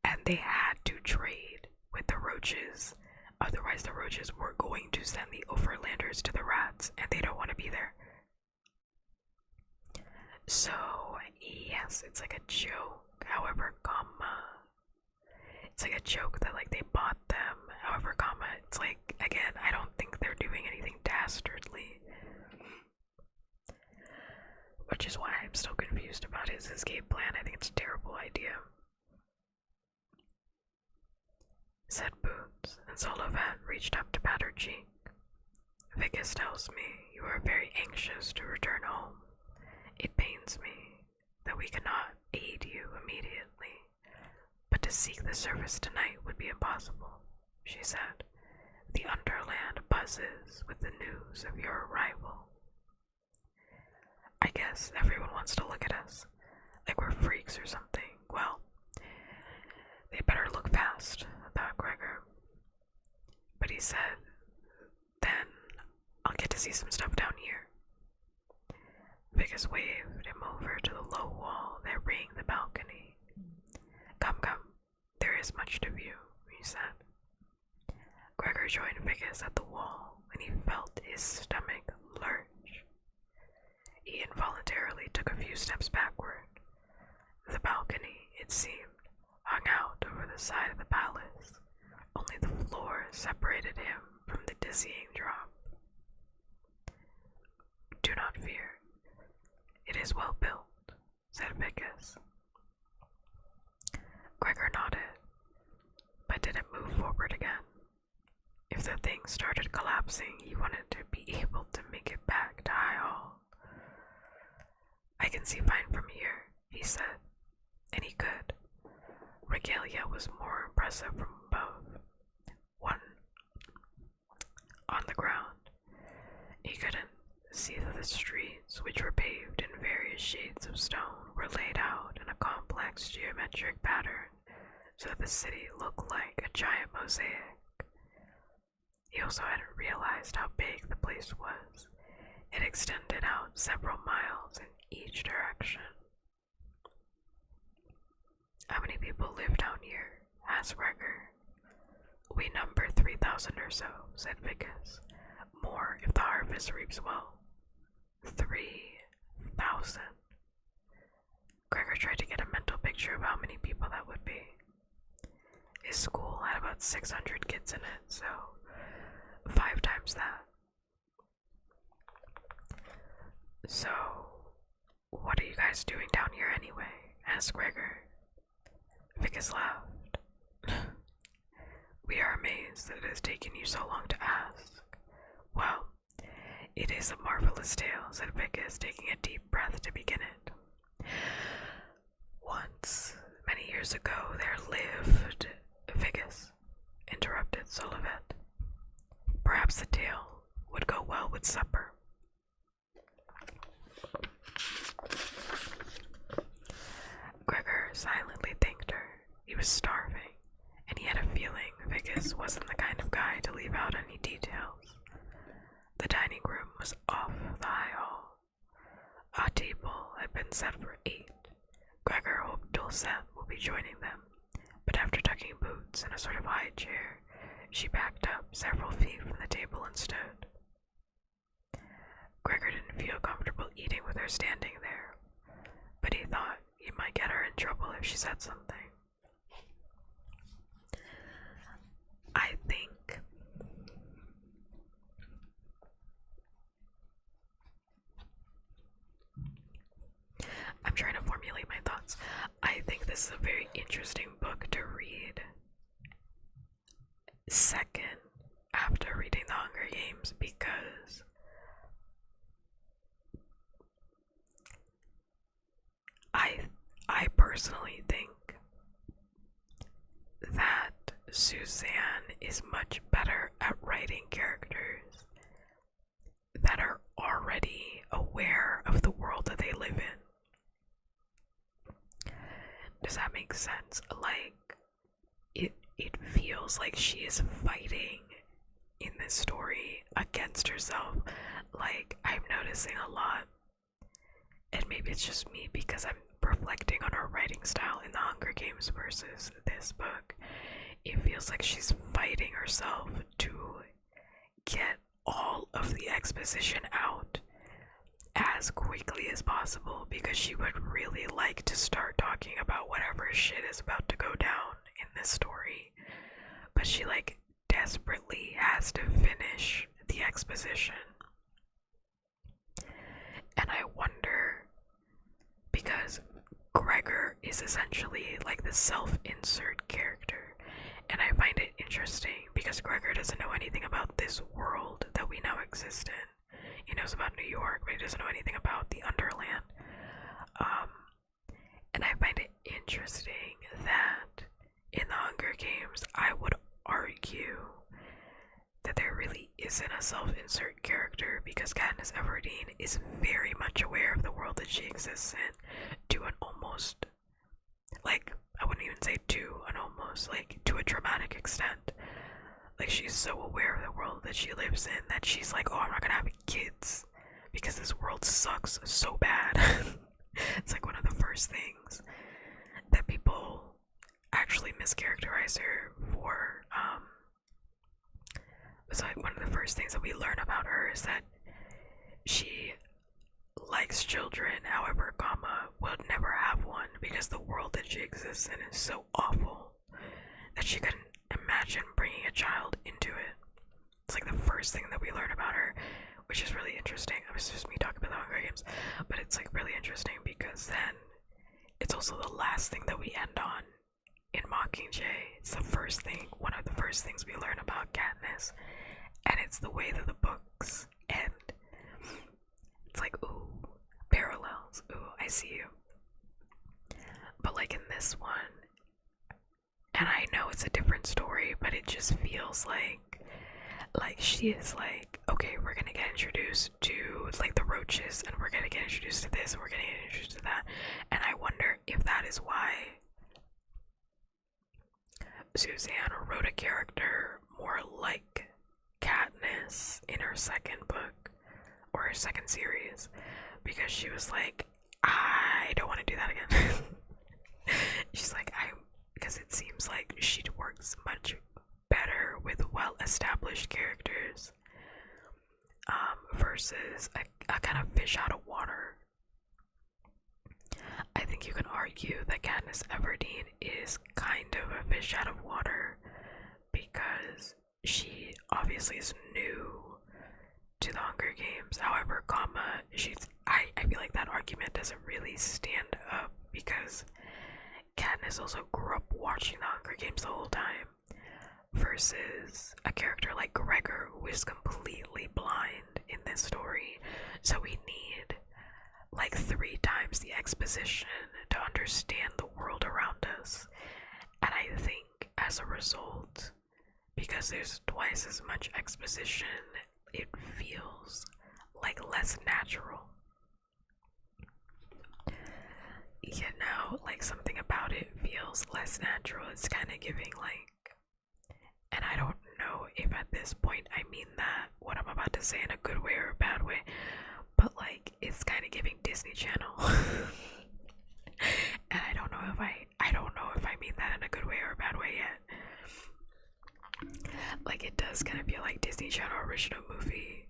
And they had to trade with the roaches. Otherwise, the roaches were going to send the overlanders to the rats, and they don't want to be there. So, yes, it's like a joke. However, it's like a joke that, like, they bought them. However, it's like, again, I don't think they're doing anything dastardly. Which is why I'm still confused about his escape plan. I think it's a terrible idea. Said Boots, and Sullivan reached up to pat her cheek. Vickers tells me you are very anxious to return home. It pains me that we cannot aid you immediately, but to seek the service tonight would be impossible, she said. The underland buzzes with the news of your arrival. I guess everyone wants to look at us, like we're freaks or something. Well, they'd better look fast, thought Gregor. But he said, then I'll get to see some stuff down here. Vickers waved him over to the low wall that ringed the balcony. Come, there is much to view, he said. Gregor joined Vickers at the wall, and he felt his stomach lurch. He involuntarily took a few steps backward. The balcony, it seemed, hung out over the side of the palace. Only the floor separated him from the dizzying drop. Do not fear. It is well built, said Vickers. Gregor nodded, but didn't move forward again. If the thing started collapsing, he wanted to be able to make it back to High Hall. I can see fine from here, he said, and he could. Regalia was more impressive from above. One on the ground. He couldn't see that the streets, which were paved in various shades of stone, were laid out in a complex geometric pattern so that the city looked like a giant mosaic. He also hadn't realized how big the place was. It extended out several miles in each direction. How many people live down here? Asked Gregor. We number 3,000 or so, said Vickers. More if the harvest reaps well. 3,000. Gregor tried to get a mental picture of how many people that would be. His school had about 600 kids in it, so 5 times that. So, what are you guys doing down here anyway? Asked Gregor. Vickers laughed. We are amazed that it has taken you so long to ask. Well, it is a marvelous tale, said Vickers, taking a deep breath to begin it. Once, many years ago, there lived... Vickers, interrupted Sullivan. Perhaps the tale would go well with supper. Gregor silently thanked her. He was starving, and he had a feeling Vickers wasn't the kind of guy to leave out any details. The dining room was off the high hall. A table had been set for 8. Gregor hoped Dulcet would be joining them, but after tucking Boots in a sort of high chair, she backed up several feet from the table and stood. Gregor didn't feel comfortable eating with her standing there, but he thought he might get her in trouble if she said something. I think I'm trying to formulate my thoughts. I think this is a very interesting book to read second after reading The Hunger Games, because Suzanne is much better at writing characters that are already aware of the world that they live in. Does that make sense? Like, it feels like she is fighting in this story against herself. Like, I'm noticing a lot, and maybe it's just me because I'm reflecting on her writing style in the Hunger Games versus this book. It feels like she's fighting herself to get all of the exposition out as quickly as possible, because she would really like to start talking about whatever shit is about to go down in this story, but she like desperately has to finish the exposition. And I wonder, because Gregor is essentially like the self-insert character, and I find it interesting because Gregor doesn't know anything about this world that we now exist in. He knows about New York, but he doesn't know anything about the Underland. And I find it interesting that in the Hunger Games, I would argue that there really isn't a self-insert character, because Katniss Everdeen is very much aware of the world that she exists in, to an almost, like, I wouldn't even say to an almost, like, to a dramatic extent. Like, she's so aware of the world that she lives in that she's like, oh, I'm not gonna have kids because this world sucks so bad. It's like one of the first things that people actually mischaracterize her for. It's like one of the first things that we learn about her is that she likes children, however, will never have one because the world that she exists in is so awful that she couldn't imagine bringing a child into it. It's like the first thing that we learn about her, which is really interesting. It was just me talking about the Hunger Games, but it's like really interesting because then it's also the last thing that we end on in Mockingjay. It's the first thing, one of the first things we learn about Katniss, and it's the way that the books end. It's like, ooh, parallels. Ooh, I see you. But like in this one, and I know it's a different story, but it just feels like she is like, okay, we're gonna get introduced to like the roaches, and we're gonna get introduced to this, and we're gonna get introduced to that. And I wonder if that is why Suzanne wrote a character more like Katniss in her second book or her second series, because she was like, I don't want to do that again. She's like, because it seems like she works much better with well-established characters versus a kind of fish out of water. I think you can argue that Katniss Everdeen is kind of a fish out of water because she obviously is new to the Hunger Games. However, I feel like that argument doesn't really stand up because Katniss also grew up watching the Hunger Games the whole time, versus a character like Gregor, who is completely blind in this story. So we need like 3 times the exposition to understand the world around us. And I think as a result, because there's twice as much exposition, it feels like less natural. You know, like something about it feels less natural. It's kind of giving like, and I don't know if at this point I mean that what I'm about to say in a good way or a bad way, but like it's kind of giving Disney Channel. And I don't know if I mean that in a good way or a bad way yet. Like it does kind of feel like Disney Channel original movie,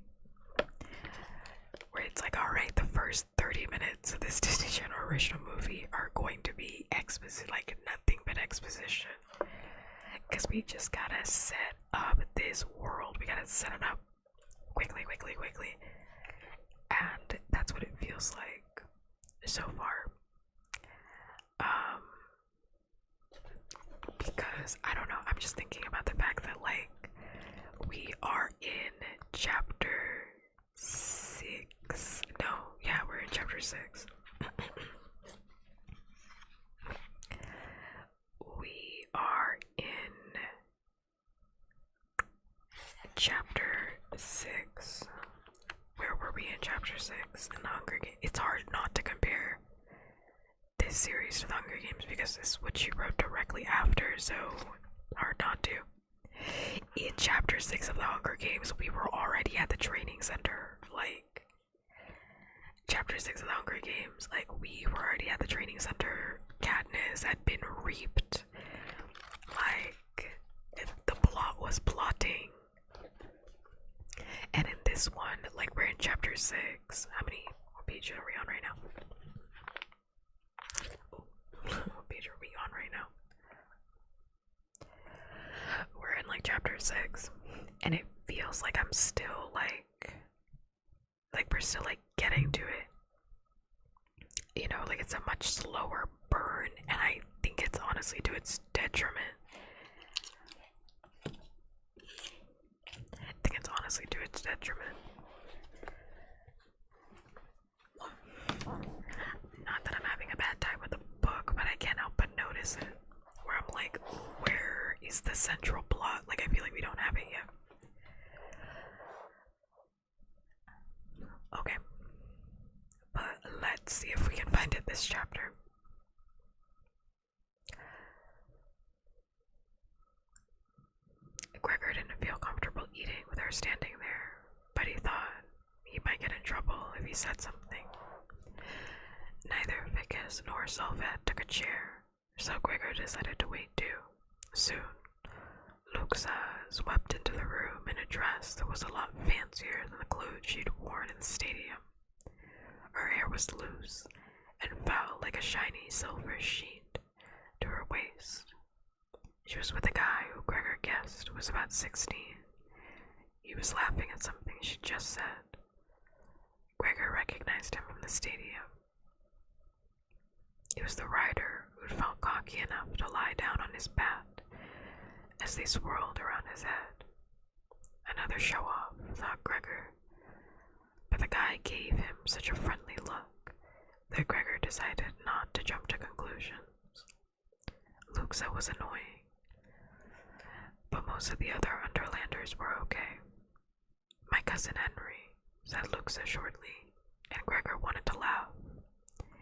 where it's like, alright, the first 30 minutes of this Disney Channel original movie are going to be like nothing but exposition. Because we just gotta set up this world. We gotta set it up quickly. And that's what it feels like so far. Because, I don't know, I'm just thinking about the fact that, like, we are in chapter 6. No, yeah, we're in chapter 6. We are in chapter 6 in the Hunger Games. It's hard not to compare this series to the Hunger Games because this is what she wrote directly after, so hard not to. In chapter 6 of the Hunger Games, we were already at the training center. Like, chapter 6 of the Hunger Games, like, we were already at the training center. Katniss had been reaped. Like, the plot was plotting. And in this one, like, we're in chapter 6. What page are we on right now? What page are we on right now? We're in, like, chapter 6. And it feels like I'm still, like we're still, like, getting to it. You know, like, it's a much slower burn, and I think it's honestly to its detriment. Not that I'm having a bad time with the book, but I can't help but notice it. Where I'm like, where is the central plot? Like, I feel like we don't have it yet. Okay. But let's see if we can find it this chapter. Gregor didn't feel comfortable eating with her standing there, but he thought he might get in trouble if he said something. Neither Vicus nor Solvet took a chair, so Gregor decided to wait too. Soon, Luxa swept into the room in a dress that was a lot fancier than the clothes she'd worn in the stadium. Her hair was loose and fell like a shiny silver sheet to her waist. She was with a guy who Gregor guessed was about 16. He was laughing at something she'd just said. Gregor recognized him from the stadium. It was the rider who'd felt cocky enough to lie down on his bat as they swirled around his head. Another show-off, thought Gregor. But the guy gave him such a friendly look that Gregor decided not to jump to conclusions. Luxa was annoying, but most of the other Underlanders were okay. My cousin Henry, said Luxa shortly, and Gregor wanted to laugh.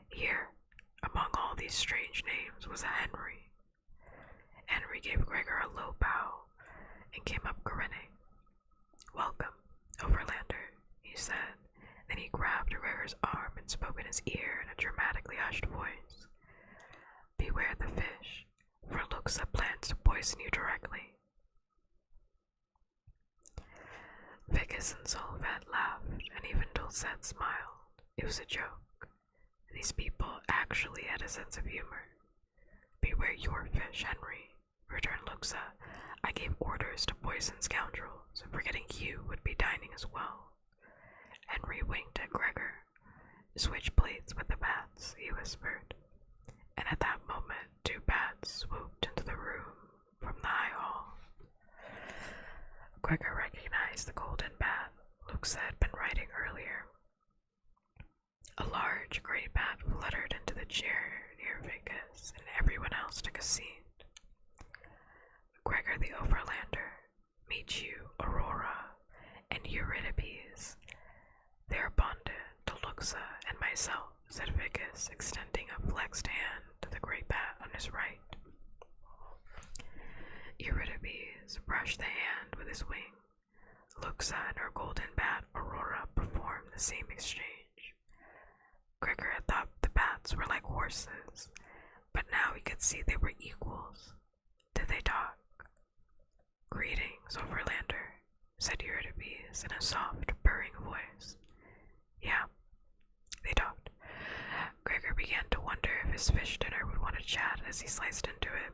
Here, among all these strange names, was a Henry. Henry gave Gregor a low bow and came up grinning. Welcome, Overlander, he said. Then he grabbed Gregor's arm and spoke in his ear in a dramatically hushed voice. Beware the fish, for Luxa plans to poison you directly. Vicus and Solvet laughed, and even Dulcet smiled. It was a joke. These people actually had a sense of humor. Beware your fish, Henry, returned Luxa. I gave orders to poison scoundrels, forgetting you would be dining as well. Henry winked at Gregor. Switch plates with the bats, he whispered. And at that moment, 2 bats swooped into the room from the high hall. Gregor recognized the golden bat Luxa had been riding earlier. A large gray bat fluttered into the chair near Vicus, and everyone else took a seat. Gregor the Overlander, meet you, Aurora, and Eurydice. They are bonded to Luxa and myself, said Vicus, extending a flexed hand to the gray bat on his right. Eurydice brushed the hand with his wing. Luxa and her golden bat, Aurora, performed the same exchange. Gregor had thought the bats were like horses, but now he could see they were equals. Did they talk? Greetings, Overlander, said Eurydice in a soft, purring voice. Yeah, they talked. Gregor began to wonder if his fish dinner would want to chat as he sliced into it.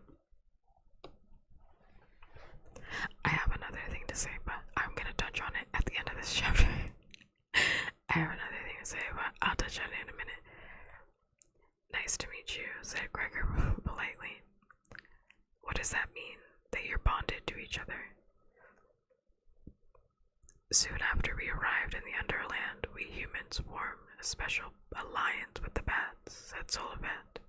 I have another thing to say, but I'm gonna touch on it at the end of this chapter. I have another thing to say, but I'll touch on it in a minute. Nice to meet you, said Gregor politely. What does that mean, that you're bonded to each other? Soon after we arrived in the Underland, we humans formed a special alliance with the bats, said Solivet.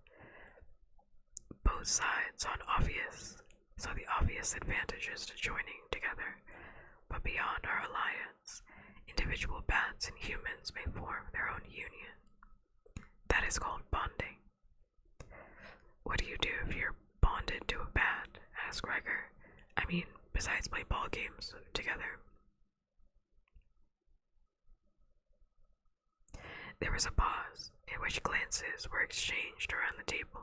Both sides saw the obvious advantages to joining together, but beyond our alliance, individual bats and humans humans may form their own union. That is called bonding. What do you do if you're bonded to a bat? Asked Gregor. I mean, besides play ball games together. There was a pause, in which glances were exchanged around the table.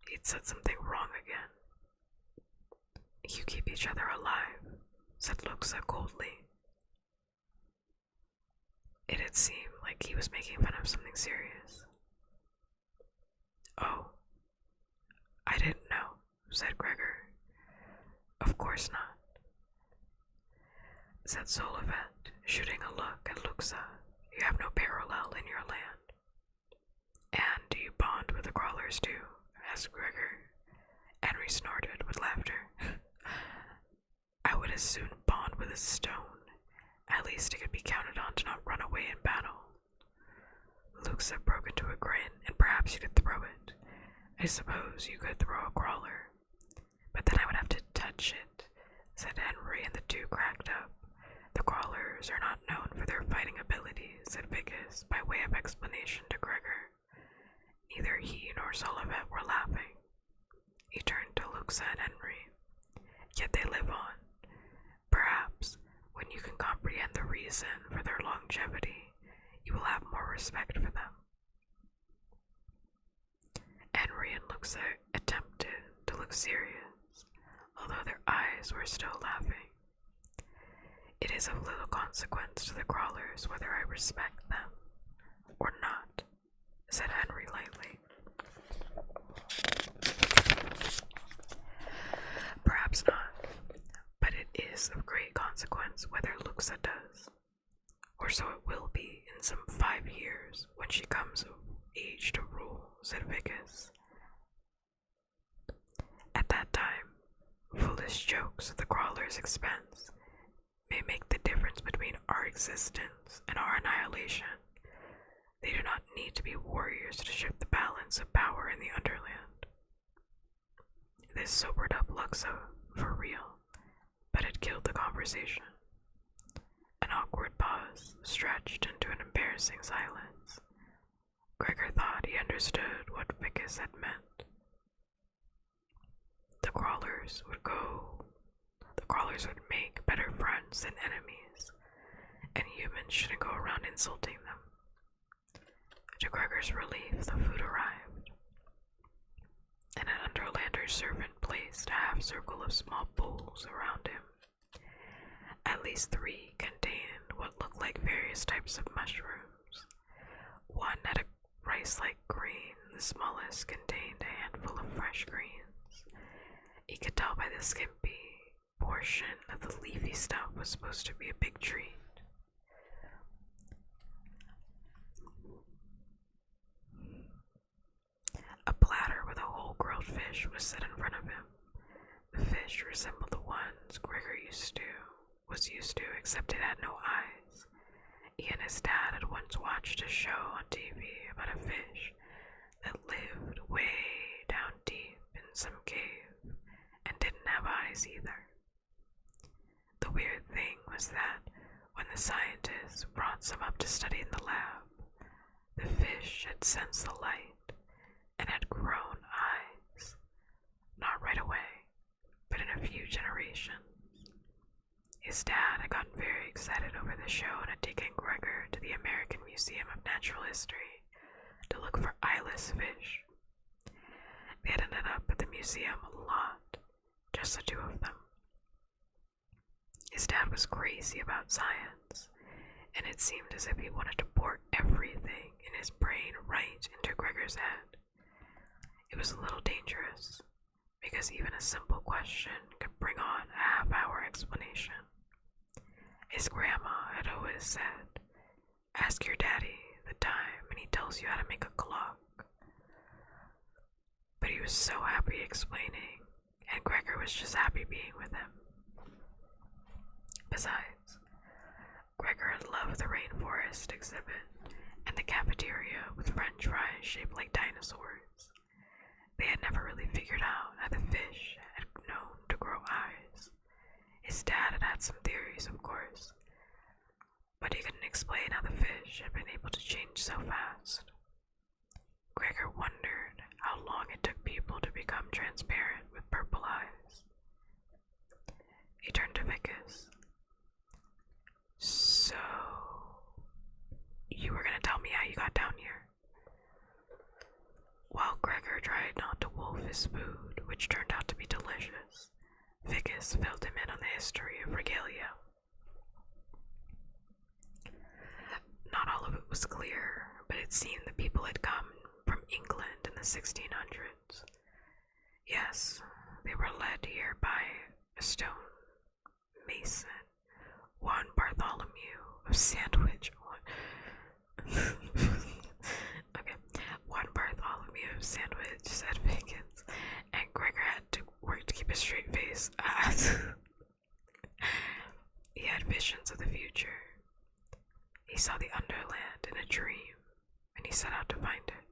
He'd said something wrong again. You keep each other alive, said Luxa coldly. It had seemed like he was making fun of something serious. Oh, I didn't know, said Gregor. Of course not, said Solivet, shooting a look at Luxa. You have no parallel in your land. And do you bond with the crawlers too? Asked Gregor. Henry snorted with laughter. I would as soon bond with a stone. At least it could be counted on to not run away in battle. Luxa broke into a grin, and perhaps you could throw it. I suppose you could throw a crawler. But then I would have to touch it, said Henry, and the two cracked up. The crawlers are not known for their fighting abilities, said Vicus, by way of explanation to Gregor. Neither he nor Solivet were laughing. He turned to Luxa and Henry. Yet they live on. Perhaps, when you can comprehend the reason for their longevity, you will have more respect for them. Henry and Luxa attempted to look serious, although their eyes were still laughing. It is of little consequence to the crawlers whether I respect them or not, said Henry lightly. Perhaps not, but it is of great consequence whether Luxa does, or so it will be in some 5 years when she comes of age to rule, said Vicus. At that time, foolish jokes at the crawler's expense may make the difference between our existence and our annihilation. They do not need to be warriors to shift the balance of power in the Underland. This sobered up Luxa for real, but it killed the conversation. An awkward pause stretched into an embarrassing silence. Gregor thought he understood what Vicus had meant. The crawlers would make better friends than enemies, and humans shouldn't go around insulting them. To Gregor's relief, the food arrived, and an Underlander servant placed a half-circle of small bowls around him. At least 3 contained what looked like various types of mushrooms. One had a rice-like green, the smallest contained a handful of fresh greens. He could tell by the skimpy portion that the leafy stuff was supposed to be a big treat. A platter with a whole grilled fish was set in front of him. The fish resembled the ones Gregor was used to, except it had no eyes. He and his dad had once watched a show on TV about a fish that lived way down deep in some cave and didn't have eyes either. The weird thing was that when the scientists brought some up to study in the lab, the fish had sensed the light and had grown eyes. Not right away, but in a few generations. His dad had gotten very excited over the show and had taken Gregor to the American Museum of Natural History to look for eyeless fish. They had ended up at the museum a lot, just the 2 of them. His dad was crazy about science, and it seemed as if he wanted to pour everything in his brain right into Gregor's head. It was a little dangerous, because even a simple question could bring on a half-hour explanation. His grandma had always said, "Ask your daddy the time and he tells you how to make a clock." But he was so happy explaining, and Gregor was just happy being with him. Besides, Gregor had loved the rainforest exhibit and the cafeteria with french fries shaped like dinosaurs. They had never really figured out how the fish had known to grow eyes. His dad had had some theories, of course, but he couldn't explain how the fish had been able to change so fast. Gregor wondered how long it took people to become transparent with purple eyes. He turned to Vicus. So, you were gonna tell me how you got down here? While Gregor tried not to wolf his food, which turned out to be delicious, Vicus filled him in on the history of regalia. Not all of it was clear, but it seemed the people had come from England in the 1600s. Yes, they were led here by a stone mason, Juan Bartholomew of Sandwich. Juan Bartholomew of Sandwich, said Vicus, and Gregor had to work to keep a straight face. He had visions of the future. He saw the Underland in a dream, and he set out to find it.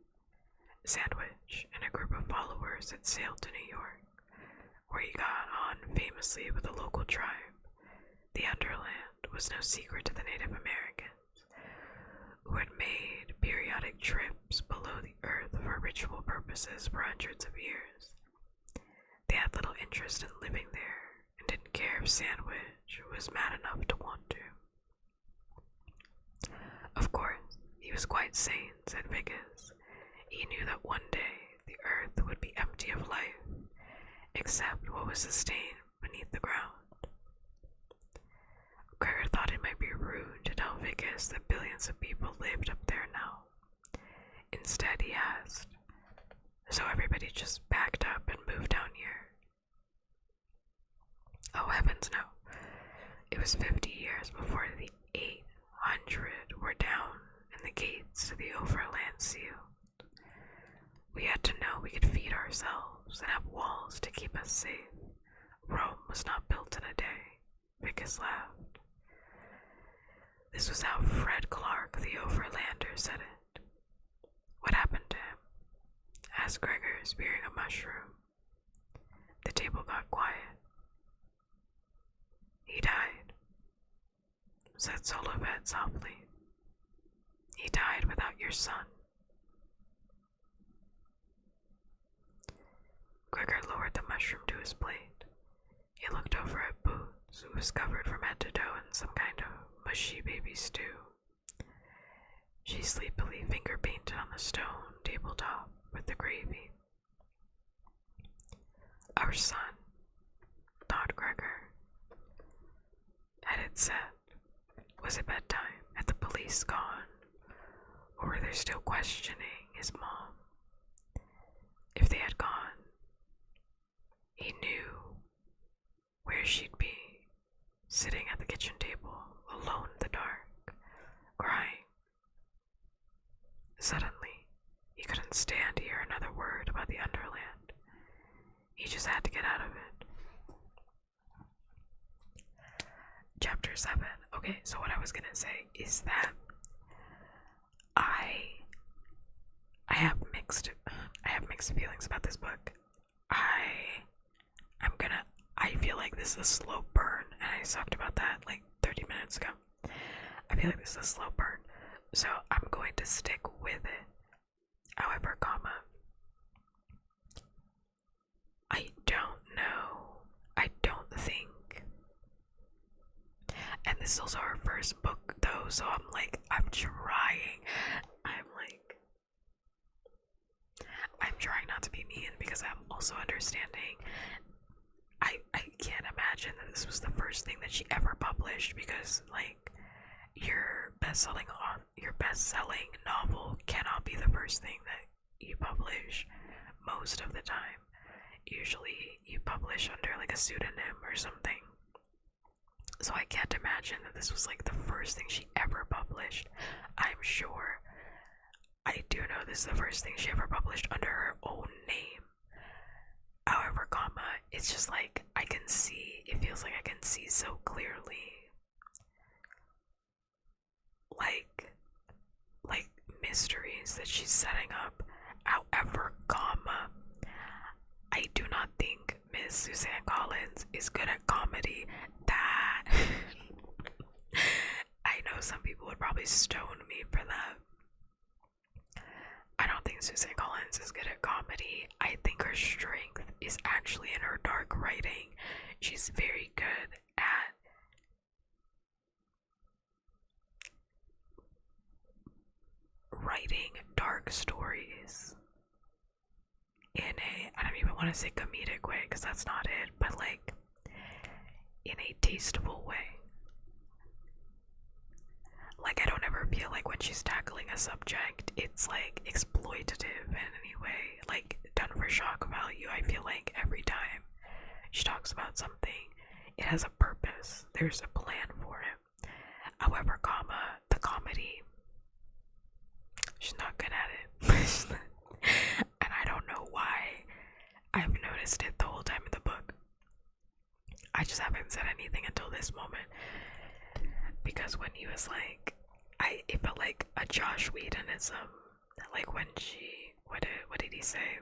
Sandwich and a group of followers had sailed to New York, where he got on famously with a local tribe. The Underland was no secret to the Native Americans, who had made periodic trips below the earth for ritual purposes for hundreds of years. They had little interest in living there, and didn't care if Sandwich was mad enough to want to. Of course, he was quite sane, said Vicus. He knew that one day the earth would be empty of life, except what was sustained beneath the ground. Gregor thought it might be rude to tell Vicus that billions of people lived up there now. Instead, he asked, so everybody just packed up and moved down here? Oh, heavens no. It was 50 years before the 800 were down and the gates to the Overland sealed. We had to know we could feed ourselves and have walls to keep us safe. Rome was not built in a day. Vicus laughed. This was how Fred Clark the Overlander said it. What happened to him? Asked Gregor, spearing a mushroom. The table got quiet. He died, said Solovet softly. He died without your son. Gregor lowered the mushroom to his plate. He looked over at Boots, who was covered from head to toe in some kind of mushy baby stew. She sleepily finger-painted on the stone tabletop with the gravy. Our son, thought Gregor. Had it set? Was it bedtime? Had the police gone? Or were they still questioning his mom? If they had gone, he knew where she'd be, sitting at the kitchen table, alone in the dark, crying. Suddenly, he couldn't stand to hear another word about the Underland. He just had to get out of it. Chapter 7. Okay, so what I was gonna say is that I have mixed feelings about this book. I feel like this is a slow burn, and I talked about that like 30 minutes ago. I feel like this is a slow burn, so I'm going to stick with it. However, I don't know. I don't think. And this is also our first book, though, so I'm trying. I'm trying not to be mean because I'm also understanding. I can't imagine that this was the first thing that she ever published, because your best-selling novel cannot be the first thing that you publish most of the time. Usually you publish under a pseudonym or something. So I can't imagine that this was the first thing she ever published. I'm sure. I do know this is the first thing she ever published under her own name. However, it's just I can see, it feels like I can see so clearly, mysteries that she's setting up. However, I do not think Miss Suzanne Collins is good at comedy. That I know some people would probably stone me for that. I don't think Suzanne Collins is good at comedy. I think her strength is actually in her dark writing. She's very good at writing dark stories in a, I don't even want to say comedic way because that's not it, but like in a tasteful way. Like, I don't ever feel like when she's tackling a subject, it's like exploitative in any way, like done for shock value. I feel like every time she talks about something, it has a purpose. There's a plan for it. However, the comedy, she's not good at it. And I don't know why. I've noticed it the whole time in the book. I just haven't said anything until this moment. Because when he was like, it felt like a Josh Whedonism. Like when she, what did he say?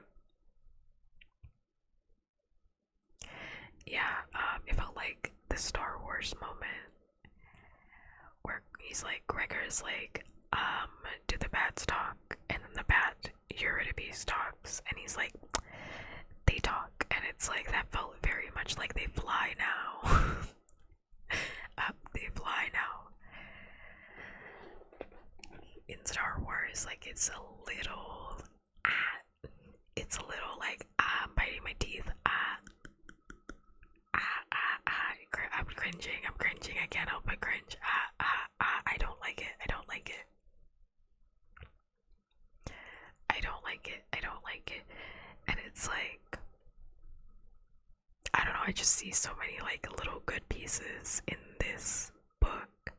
Yeah, it felt like the Star Wars moment where he's like, Gregor's like, do the bats talk? And then the bat Eurydice talks, and he's like, they talk, and it's like, that felt very much like they fly now. They fly now. In Star Wars, like, it's a little like, I'm biting my teeth, I'm cringing, I can't help but cringe, I don't like it, I don't like it, and it's like, I don't know, I just see so many, like, little good pieces in this book.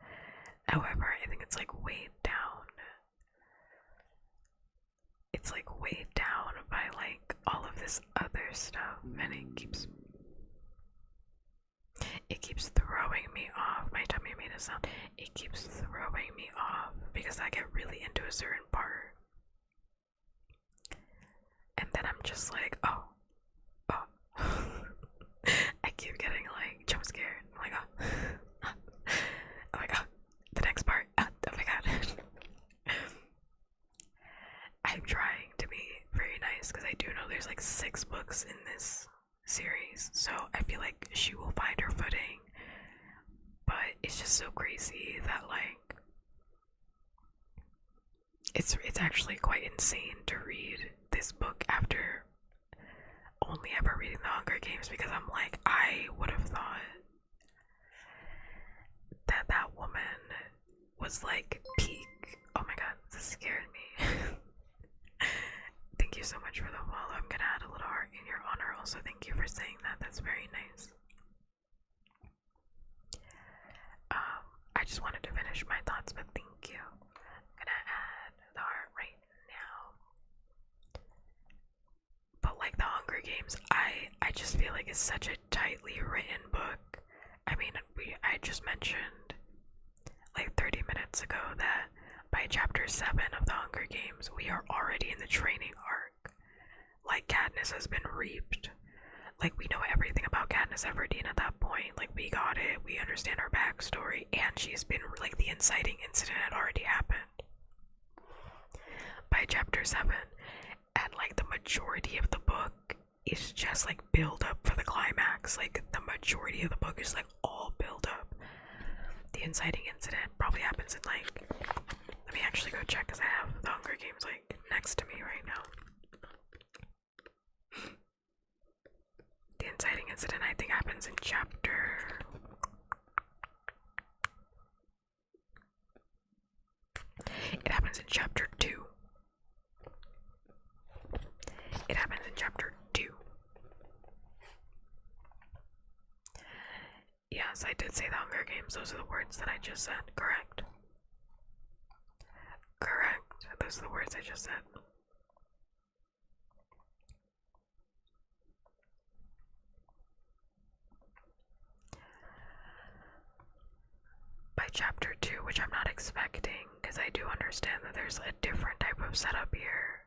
However, I think it's like weighed down. It's like weighed down by like all of this other stuff, and it keeps throwing me off. My tummy made a sound. It keeps throwing me off because I get really into a certain part, and then I'm just like, oh. I keep getting like jump scared. I'm like, oh. I'm like, oh, the next part. Oh my god. I'm trying to be very nice because I do know there's like 6 books in this series, so I feel like she will find her footing. But it's just so crazy that like it's actually quite insane to read this book after only ever reading The Hunger Games, because I'm like, I would have thought that woman was like peak. Oh my god, this scared me. Thank you so much for the follow. I'm gonna add a little heart in your honor. Also, thank you for saying that. That's very nice. I just wanted to finish my thoughts, but thank you. I'm gonna add the heart right now. But like The Hunger Games, I just feel like it's such a tightly written book. I mean, I just mentioned like 30 minutes ago that by chapter 7 of The Hunger Games, we are already in the training arc. Like, Katniss has been reaped. Like, we know everything about Katniss Everdeen at that point. Like, we got it. We understand her backstory. And she's been, like, the inciting incident had already happened by chapter 7. And, like, the majority of the book is just, like, build up for the climax. Like, the majority of the book is, like, all build up. The inciting incident probably happens in, like, let me actually go check because I have The Hunger Games, like, next to me right now. The inciting incident, I think, happens in chapter... It happens in chapter 2. It happens in chapter 2. Yes, I did say The Hunger Games. Those are the words that I just said. Correct. Correct. Those are the words I just said. By chapter 2, which I'm not expecting, because I do understand that there's a different type of setup here.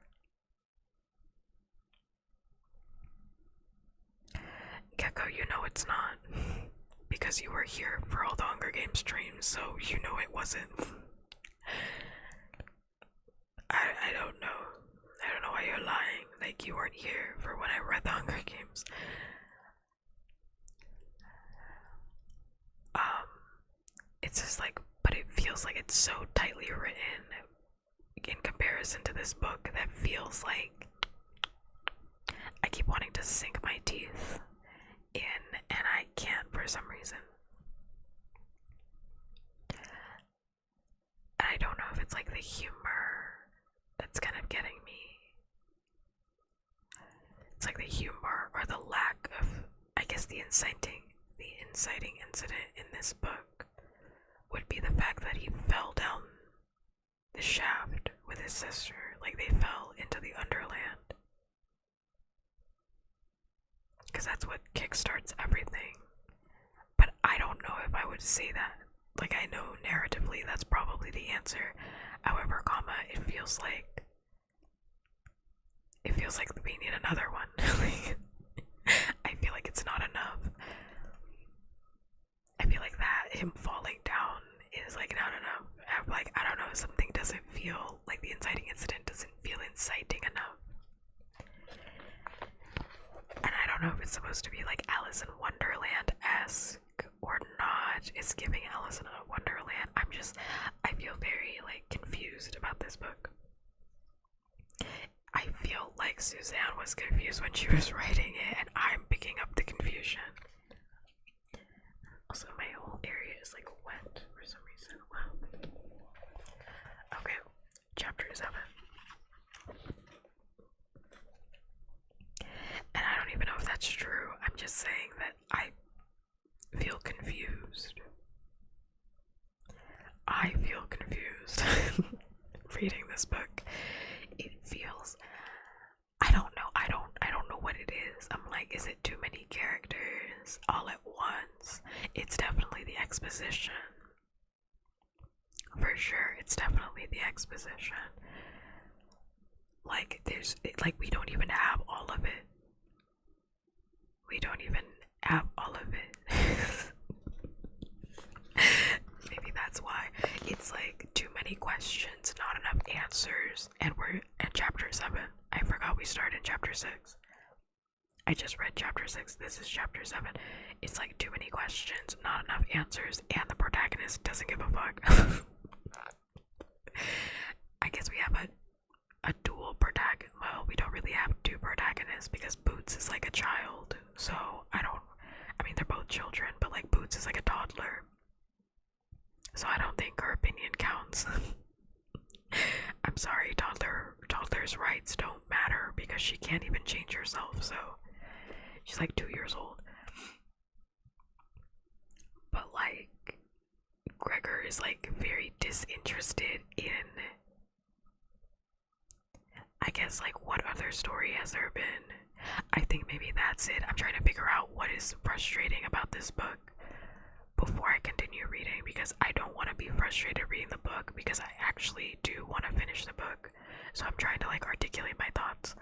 Gecko, you know it's not. because you were here for all the Hunger Games streams, so you know it wasn't. I don't know. I don't know why you're lying. Like, you weren't here for when I read the Hunger Games. It's just like, but it feels like it's so tightly written in comparison to this book that feels like I keep wanting to sink my teeth in, and I can't for some reason. And I don't know if it's like the humor that's kind of getting me. It's like the humor or the lack of, I guess, the inciting incident in this book would be the fact that he fell down the shaft with his sister. Like, they fell into the Underland. Because that's what kickstarts everything. But I don't know if I would say that. Like, I know narratively that's probably the answer. However, it feels like we need another one. I feel like it's not enough. I feel like that, him falling down, is like not enough. Like, I don't know, something doesn't feel like the inciting incident doesn't feel inciting enough. And I don't know if it's supposed to be like Alice in Wonderland-esque or not. It's giving Alice in Wonderland. I feel very like confused about this book. I feel like Suzanne was confused when she was writing it, and I'm picking up the confusion. Also, my whole area is like wet for some reason. Wow. Okay, chapter 7. And I don't even know if that's true. I'm just saying that I feel confused. I feel confused reading this book. It feels, I don't know what it is. I'm like, is it too many characters all at once? It's definitely the exposition. For sure, it's definitely the exposition. Like, we don't even have all of it. We don't even have all of it. Maybe that's why. It's like too many questions, not enough answers, and we're at chapter 7. I forgot we started in chapter 6. I just read chapter 6. This is chapter 7. It's like too many questions, not enough answers, and the protagonist doesn't give a fuck. I guess we have a dual protagonist. Well, we don't really have two protagonists because Boots is like a child. So I mean, they're both children, but like Boots is like a toddler. So I don't think her opinion counts. I'm sorry, toddler's rights don't matter because she can't even change herself, so she's like 2 years old. But like, Gregor is like very disinterested in, I guess, like, what other story has there been? I think maybe that's it. I'm trying to figure out what is frustrating about this book before I continue reading, because I don't want to be frustrated reading the book because I actually do want to finish the book. So I'm trying to like articulate my thoughts.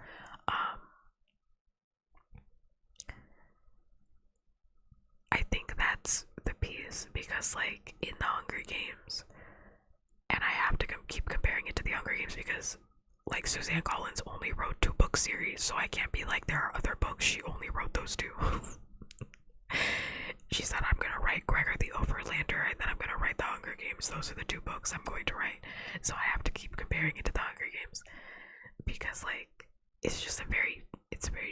I think that's the piece, because like in the Hunger Games, and I have to keep comparing it to the Hunger Games because like Suzanne Collins only wrote 2 book series, so I can't be like there are other books, she only wrote those 2. She said, I'm gonna write Gregor the Overlander and then I'm gonna write the Hunger Games. Those are the 2 books I'm going to write. So I have to keep comparing it to the Hunger Games because like it's just a very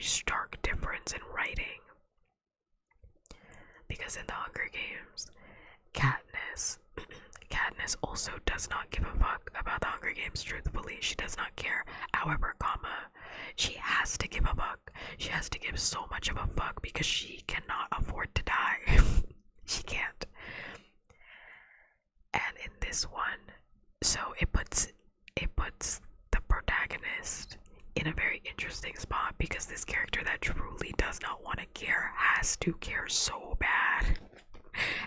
stark difference in writing. Because in the Hunger Games, Katniss also does not give a fuck about the Hunger Games, truthfully. She does not care. However, she has to give a fuck. She has to give so much of a fuck because she cannot afford to die. She can't. And in this one, so it puts the protagonist in a very interesting spot because this character that truly does not want to care has to care so bad.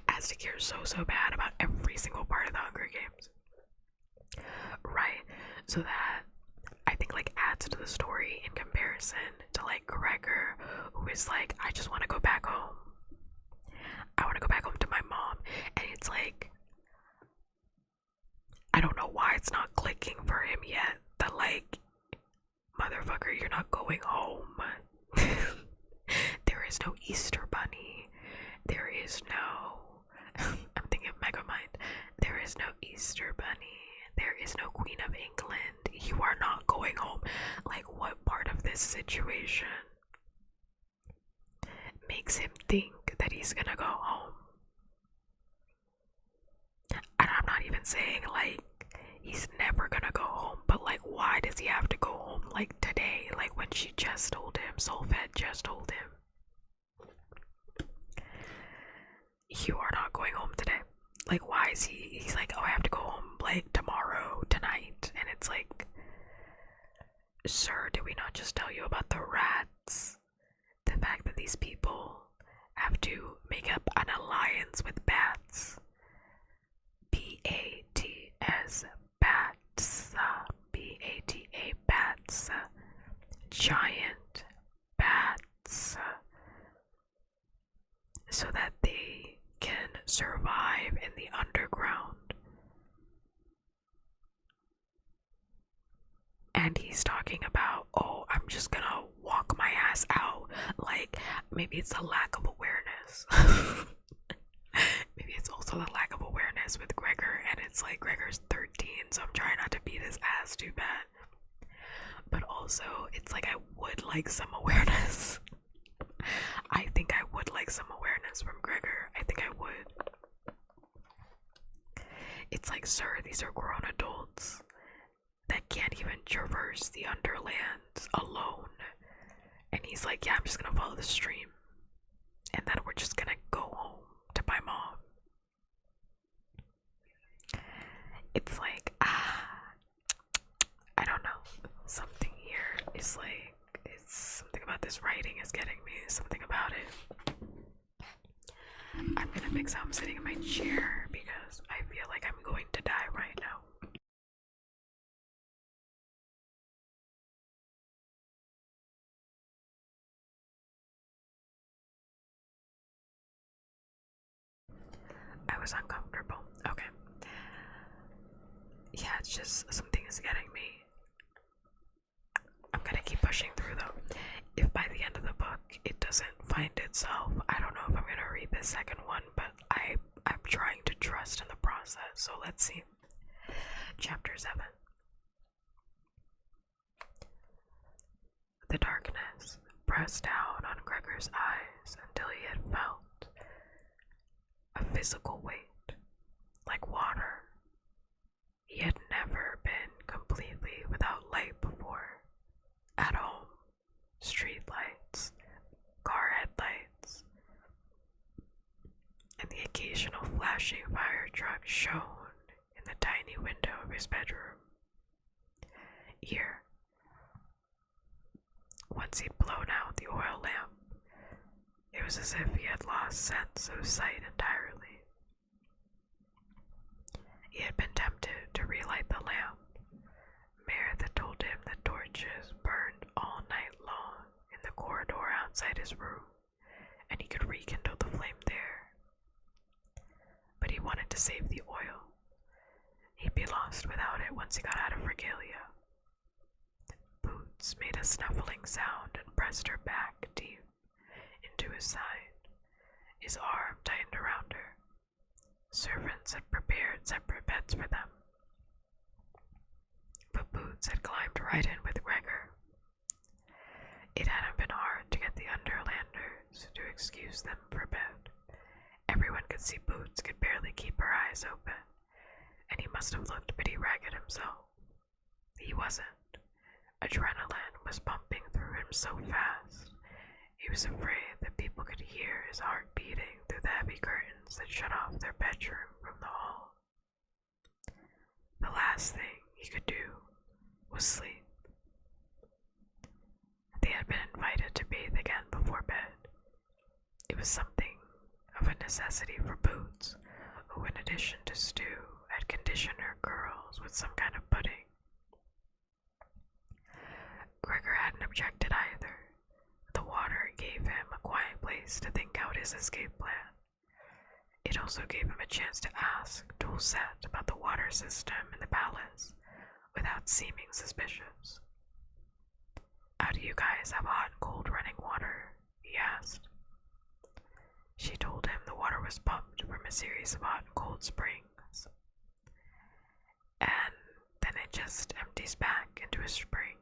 Has to care so bad about every single part of the Hunger Games. Right? So that I think like adds to the story in comparison to like Gregor, who is like, I just want to go back home. I want to go back home my mom, and it's like, I don't know why it's not clicking for him yet. That, like, motherfucker, you're not going home. There is no Easter Bunny. There is no. I'm thinking of Megamind. There is no Easter Bunny. There is no Queen of England. You are not going home. Like, what part of this situation makes him think that he's gonna go home? And I'm not even saying, like, he's never gonna go home, but, like, why does he have to go home, like, today? Like, when she just told him, Solfed just told him, you are not going home today. Like, why is he's like, oh, I have to go home, like, tomorrow, tonight. And it's like, sir, did we not just tell you about the rats? The fact that these people have to make up an alliance with bats. B-A-T-S, bats. B-A-T-A, bats. Giant bats. So that they can survive in the underground. And he's talking about, oh, I'm just gonna walk my ass out. Like, maybe it's a lack of awareness. Maybe it's also the lack of awareness with Gregor, and it's like Gregor's 13, so I'm trying not to beat his ass too bad. But also, it's like I would like some awareness. I think I would like some awareness from Gregor. I think I would. It's like, sir, these are grown adults that can't even traverse the underlands alone. And he's like, yeah, I'm just gonna follow the stream. And then we're just gonna go home to my mom. It's like, I don't know. Something here is like, it's something about this writing is getting me. Something about it. I'm gonna fix how I'm sitting in my chair because I feel like I'm going to die right now. I was uncomfortable. Okay. Yeah, it's just something is getting me. I'm gonna keep pushing through though. If by the end of the book it doesn't find itself, I don't know if I'm gonna read the second one, but I'm trying to trust in the process, so let's see. Chapter 7. The darkness pressed down on Gregor's eyes until he had felt a physical weight, like water. He had never been completely without light before. At home, street lights, car headlights, and the occasional flashing fire truck shone in the tiny window of his bedroom. Here, once he'd blown out the oil lamp, it was as if he had lost sense of sight entirely. He had been tempted to relight the lamp. Meredith told him that torches burned all night long in the corridor outside his room, and he could rekindle the flame there. But he wanted to save the oil. He'd be lost without it once he got out of regalia. Boots made a snuffling sound and pressed her back deep into his side. His arm tightened around her. Servants had prepared separate beds for them. But Boots had climbed right in with Gregor. It hadn't been hard to get the Underlanders to excuse them for bed. Everyone could see Boots could barely keep her eyes open, and he must have looked pretty ragged himself. He wasn't. Adrenaline was pumping through him so fast, he was afraid that people could hear his heart beating through the heavy curtains that shut off their bedroom from the hall. The last thing he could do was sleep. They had been invited to bathe again before bed. It was something of a necessity for Boots, who in addition to stew had conditioned her girls with some kind of pudding. Gregor hadn't objected either. The water gave him a quiet place to think out his escape plan. It also gave him a chance to ask Dulcet about the water system in the palace without seeming suspicious. How do you guys have hot and cold running water? He asked. She told him the water was pumped from a series of hot and cold springs, and then it just empties back into a spring.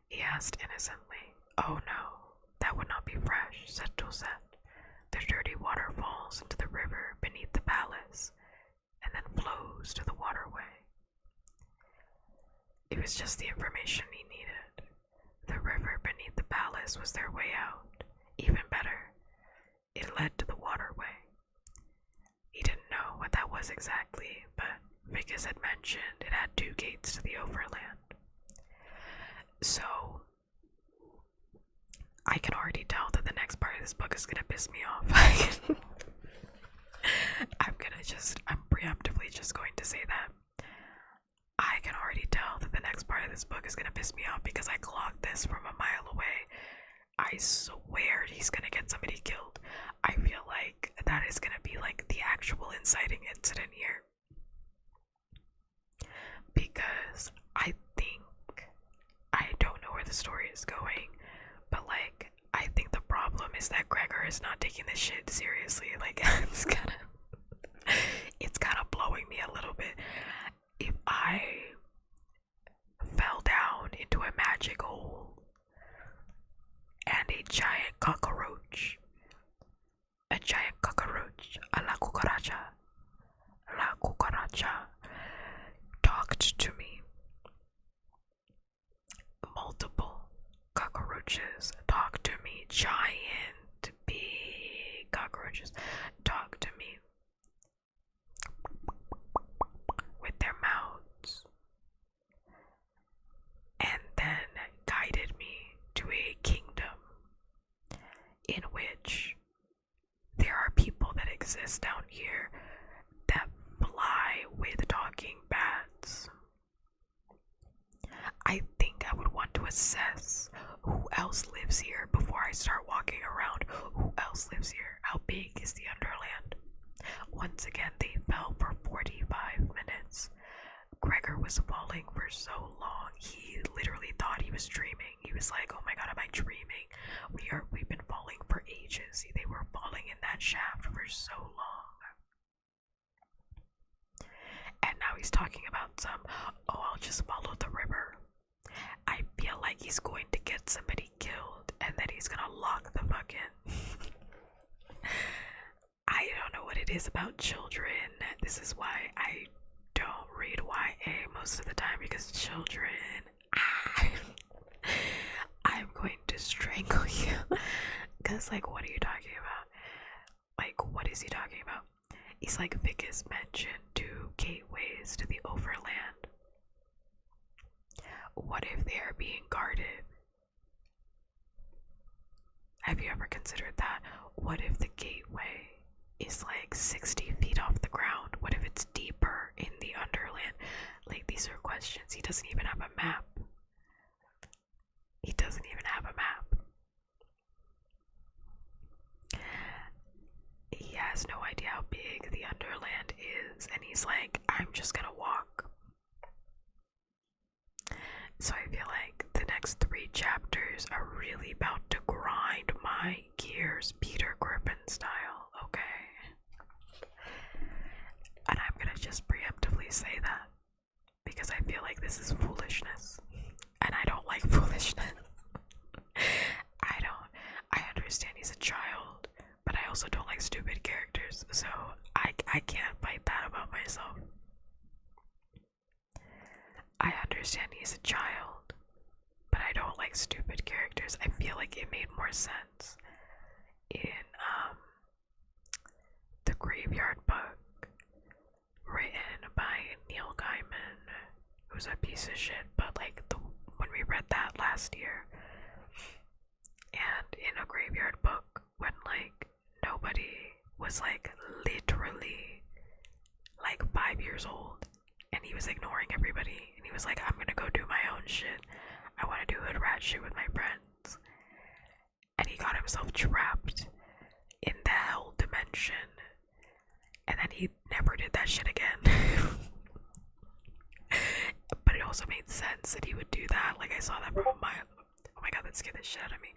He asked innocently. Oh no, that would not be fresh, said Dulcet. The dirty water falls into the river beneath the palace and then flows to the waterway. It was just the information he needed. The river beneath the palace was their way out. Even better, it led to the waterway. He didn't know what that was exactly, but Vickers had mentioned it had 2 gates to the Overland. So, I can already tell that the next part of this book is gonna piss me off. I'm preemptively just going to say that. I can already tell that the next part of this book is gonna piss me off because I clocked this from a mile away. I swear he's gonna get somebody killed. I feel like that is gonna be like the actual inciting incident here. Because I don't know where the story is going, but like, I think the problem is that Gregor is not taking this shit seriously. Like, it's kind of blowing me a little bit. If I fell down into a magic hole and a giant cockroach, la cucaracha, talked to me. Multiple cockroaches talk to me. Giant, big cockroaches talk to me with their mouths, and then guided me to a kingdom in which there are people that exist down here that fly with talking bats. I think I would want to assess who else lives here before I start walking around. Who else lives here? How big is the Underland? Once again, they fell for 45 minutes. Gregor was falling for so long, he literally thought he was dreaming. He was like, oh my god, am I dreaming? We've been falling for ages. They were falling in that shaft for so long. And now he's talking about I'll just follow the river. I feel like he's going to get somebody killed and then he's gonna lock the fuck in. I don't know what it is about children. This is why I don't read YA most of the time, because children, I'm going to strangle you. Because, like, what are you talking about? Like, what is he talking about? He's like, Vickers mentioned 2 gateways to the Overland. What if they are being guarded? Have you ever considered that? What if the gateway is like 60 feet off the ground? What if it's deeper in the Underland? Like, these are questions. He doesn't even have a map. He doesn't even have a map. He has no idea how big the Underland is, and he's like, I'm just gonna walk. So I feel like the next 3 chapters are really about to grind my gears, Peter Griffin style, okay? And I'm gonna just preemptively say that, because I feel like this is foolishness, and I don't like foolishness. I understand he's a child, but I also don't like stupid characters, so I can't fight that about myself. I understand he's a child, but I don't like stupid characters. I feel like it made more sense in the Graveyard Book, written by Neil Gaiman, who's a piece of shit, but like when we read that last year, and in a Graveyard Book, when like nobody was like literally like 5 years old, and he was ignoring everybody, and he was like, I'm gonna go do my own shit. I wanna do hood rat shit with my friends. And he got himself trapped attention. And then he never did that shit again. But it also made sense that he would do that. Like, I saw that from a mile. Oh my god, that scared the shit out of me.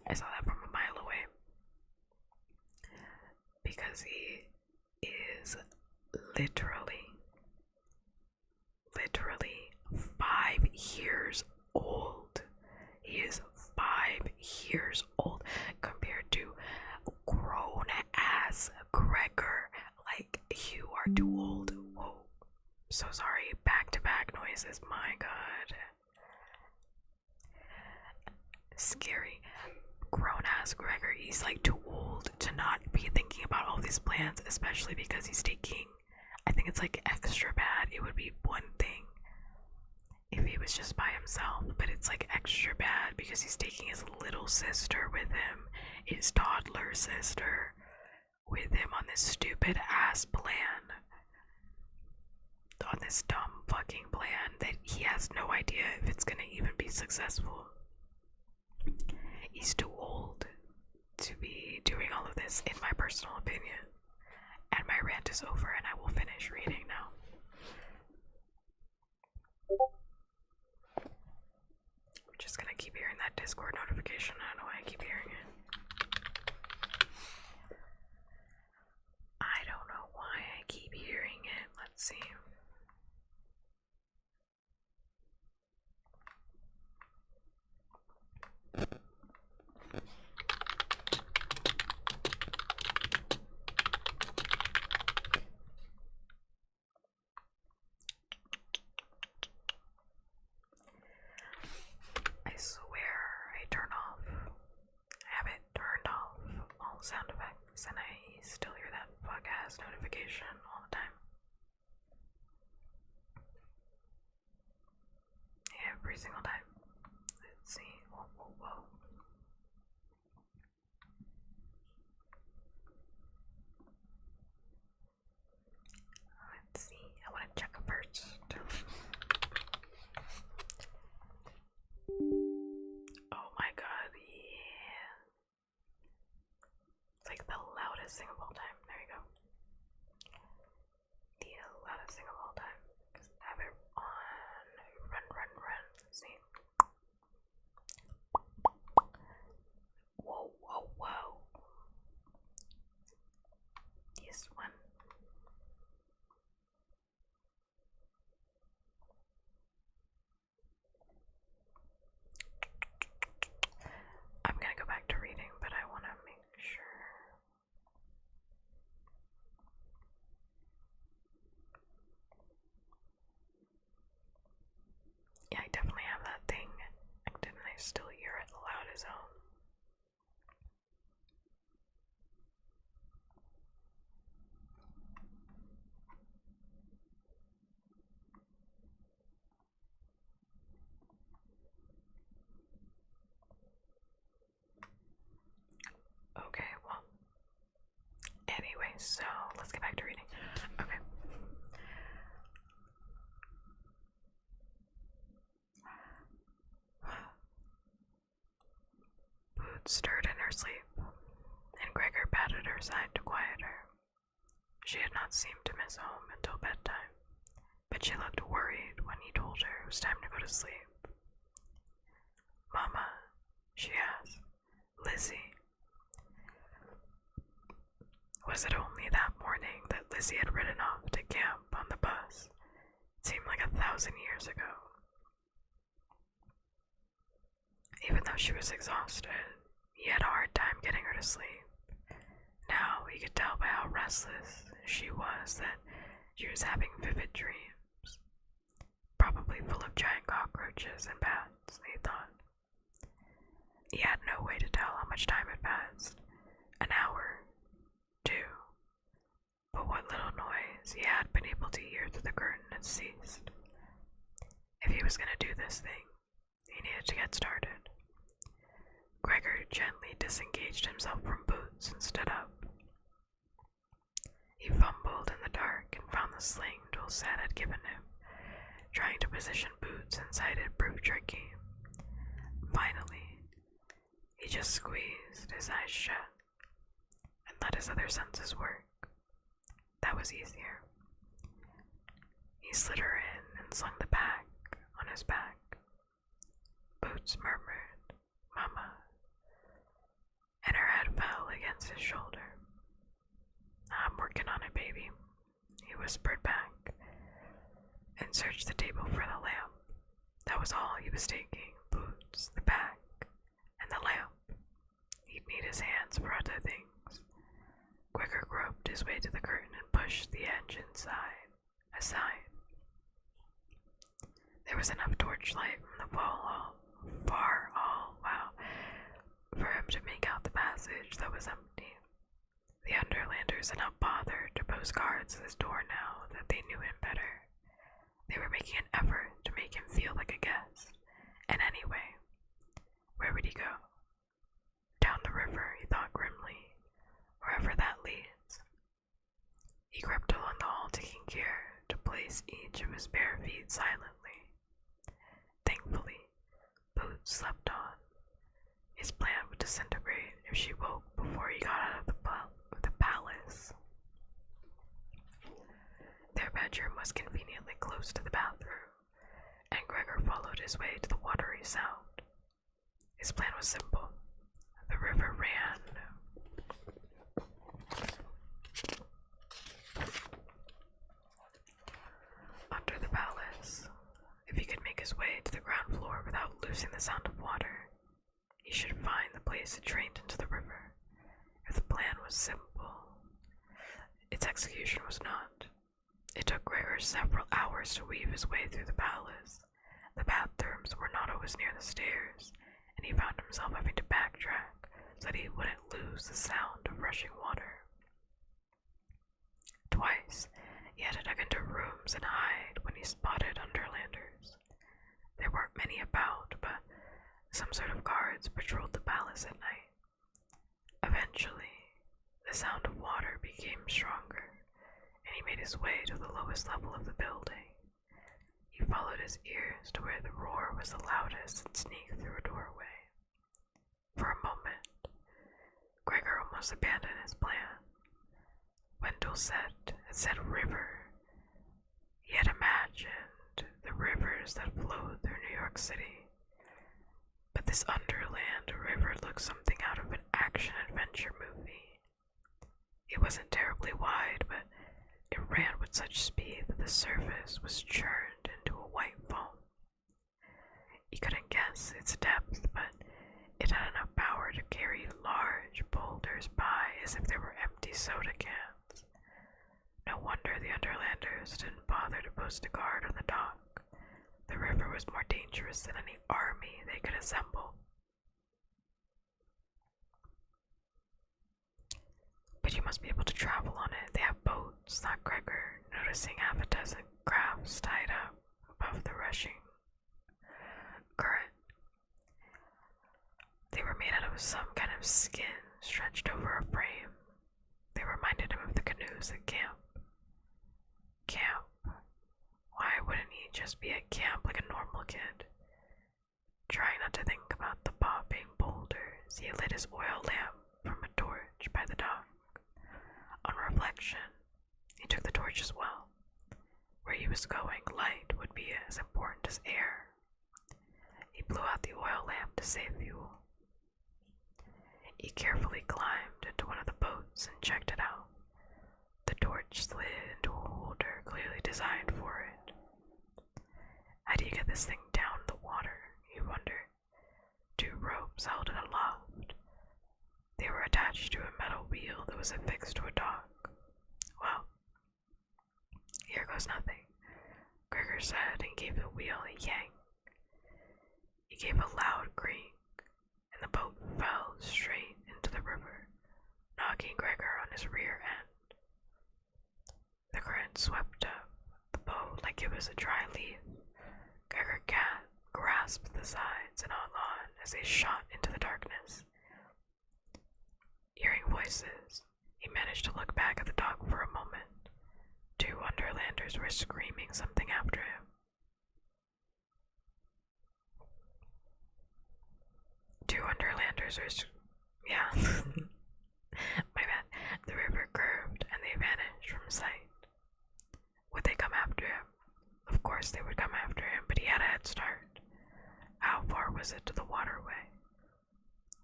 I saw that from a mile away. Because he is literally 5 years old. He is 5 years old compared to grown ass Gregor. Like, you are too old. Whoa. So sorry. Back to back noises. My god. Scary. Grown ass Gregor. He's like too old to not be thinking about all these plans, especially because he's taking, I think it's like extra bad. It would be one thing if he was just by himself, but it's like extra bad because he's taking his little sister with him, his toddler sister with him on this stupid ass plan, on this dumb fucking plan that he has no idea if it's gonna even be successful. He's too old to be doing all of this, in my personal opinion. And my rant is over, and I will finish reading now. I'm just gonna keep hearing that Discord notification. I don't know why I keep hearing it. I don't know why I keep hearing it. Let's see. I swear I have it turned off, all sound effects, and I still hear that fuck ass notification all the time. Every single time. Let's see. Whoa, whoa, whoa. Let's see. I want to check first. Oh my god, yeah. It's like the loudest thing of all time. There you go. The loudest thing of all time. Just have it on. Run, run, run. Let's see. Whoa, whoa, whoa. This one. I'm gonna go back to reading, but I want to make sure. Yeah, I definitely have that thing active, and I still hear it loud as hell. Okay, well, anyway, so let's get back to reading. Okay. Boots stirred in her sleep, and Gregor patted her side to quiet her. She had not seemed to miss home until bedtime, but she looked worried when he told her it was time to go to sleep. "Mama," she asked, "Lizzie." Was it only that morning that Lizzie had ridden off to camp on the bus? It seemed like 1,000 years ago. Even though she was exhausted, he had a hard time getting her to sleep. Now he could tell by how restless she was that she was having vivid dreams, probably full of giant cockroaches and bats, he thought. He had no way to tell how much time had passed. An hour, 2. But what little noise he had been able to hear through the curtain had ceased. If he was going to do this thing, he needed to get started. Gregor gently disengaged himself from Boots and stood up. He fumbled in the dark and found the sling Dulcet had given him, trying to position Boots inside it proved tricky. Finally, he just squeezed his eyes shut, and let his other senses work. That was easier. He slid her in and slung the bag on his back. Boots murmured, "Mama," and her head fell against his shoulder. "I'm working on it, baby," he whispered back, and searched the table for the lamp. That was all he was taking: Boots, the bag, and the lamp. He'd need his hands for other things. Gregor groped his way to the curtain and pushed the edge aside. There was enough torchlight from the far hall, for him to make out the passage that was empty. The Underlanders had not bothered to post guards at his door now that they knew him better. They were making an effort to make him feel like a guest. And anyway, where would he go? Down the river, he thought grimly, wherever that leads. He crept along the hall, taking care to place each of his bare feet silently. Thankfully, Boots slept on. His plan would disintegrate if she woke before he got out of the palace. Their bedroom was conveniently close to the bathroom, and Gregor followed his way to the watery sound. His plan was simple. The river ran under the palace. If he could make his way to the ground floor without losing the sound of water, he should find the place it drained into the river. If the plan was simple, its execution was not. It took Gregor several hours to weave his way through the palace. The bathrooms were not always near the stairs, and he found himself having to backtrack so that he wouldn't lose the sound of rushing water. Twice, he had to duck into rooms and hide when he spotted Underlanders. There weren't many about, but some sort of guards patrolled the palace at night. Eventually, the sound of water became stronger, and he made his way to the lowest level of the building. He followed his ears to where the roar was the loudest and sneaked through a doorway. For a moment, Gregor almost abandoned his plan. Wendell said river. He had imagined the rivers that flowed through New York City. But this Underland river looked something out of an action-adventure movie. It wasn't terribly wide, but it ran with such speed that the surface was churned into a white foam. He couldn't guess its depth, but it had enough power to carry large boulders by as if they were empty soda cans. No wonder the Underlanders didn't bother to post a guard on the dock. The river was more dangerous than any army they could assemble. "But you must be able to travel on it. They have boats," thought Gregor, noticing half a dozen crafts tied up above the rushing current. They were made out of some kind of skin stretched over a frame. They reminded him of the canoes at camp. Camp? Why wouldn't he just be at camp like a normal kid? Trying not to think about the popping boulders, he lit his oil lamp from a torch by the dock. On reflection, he took the torch as well. Where he was going, light would be as important as air. He blew out the oil lamp to save fuel. He carefully climbed into one of the boats and checked it out. The torch slid into a holder clearly designed for it. How do you get this thing down the water? He wondered. 2 ropes held it aloft. They were attached to a metal wheel that was affixed to a dock. Well, here goes nothing, Gregor said, and gave the wheel a yank. He gave a loud creak, and the boat fell straight into the river, knocking Gregor on his rear end. The current swept up the boat like it was a dry leaf. Gregor grasped the sides and hung on as they shot into the darkness. Hearing voices, he managed to look back at the dock for a moment. 2 Underlanders were screaming something after him. My bad. sight. Would they come after him? Of course they would come after him, but he had a head start. How far was it to the waterway?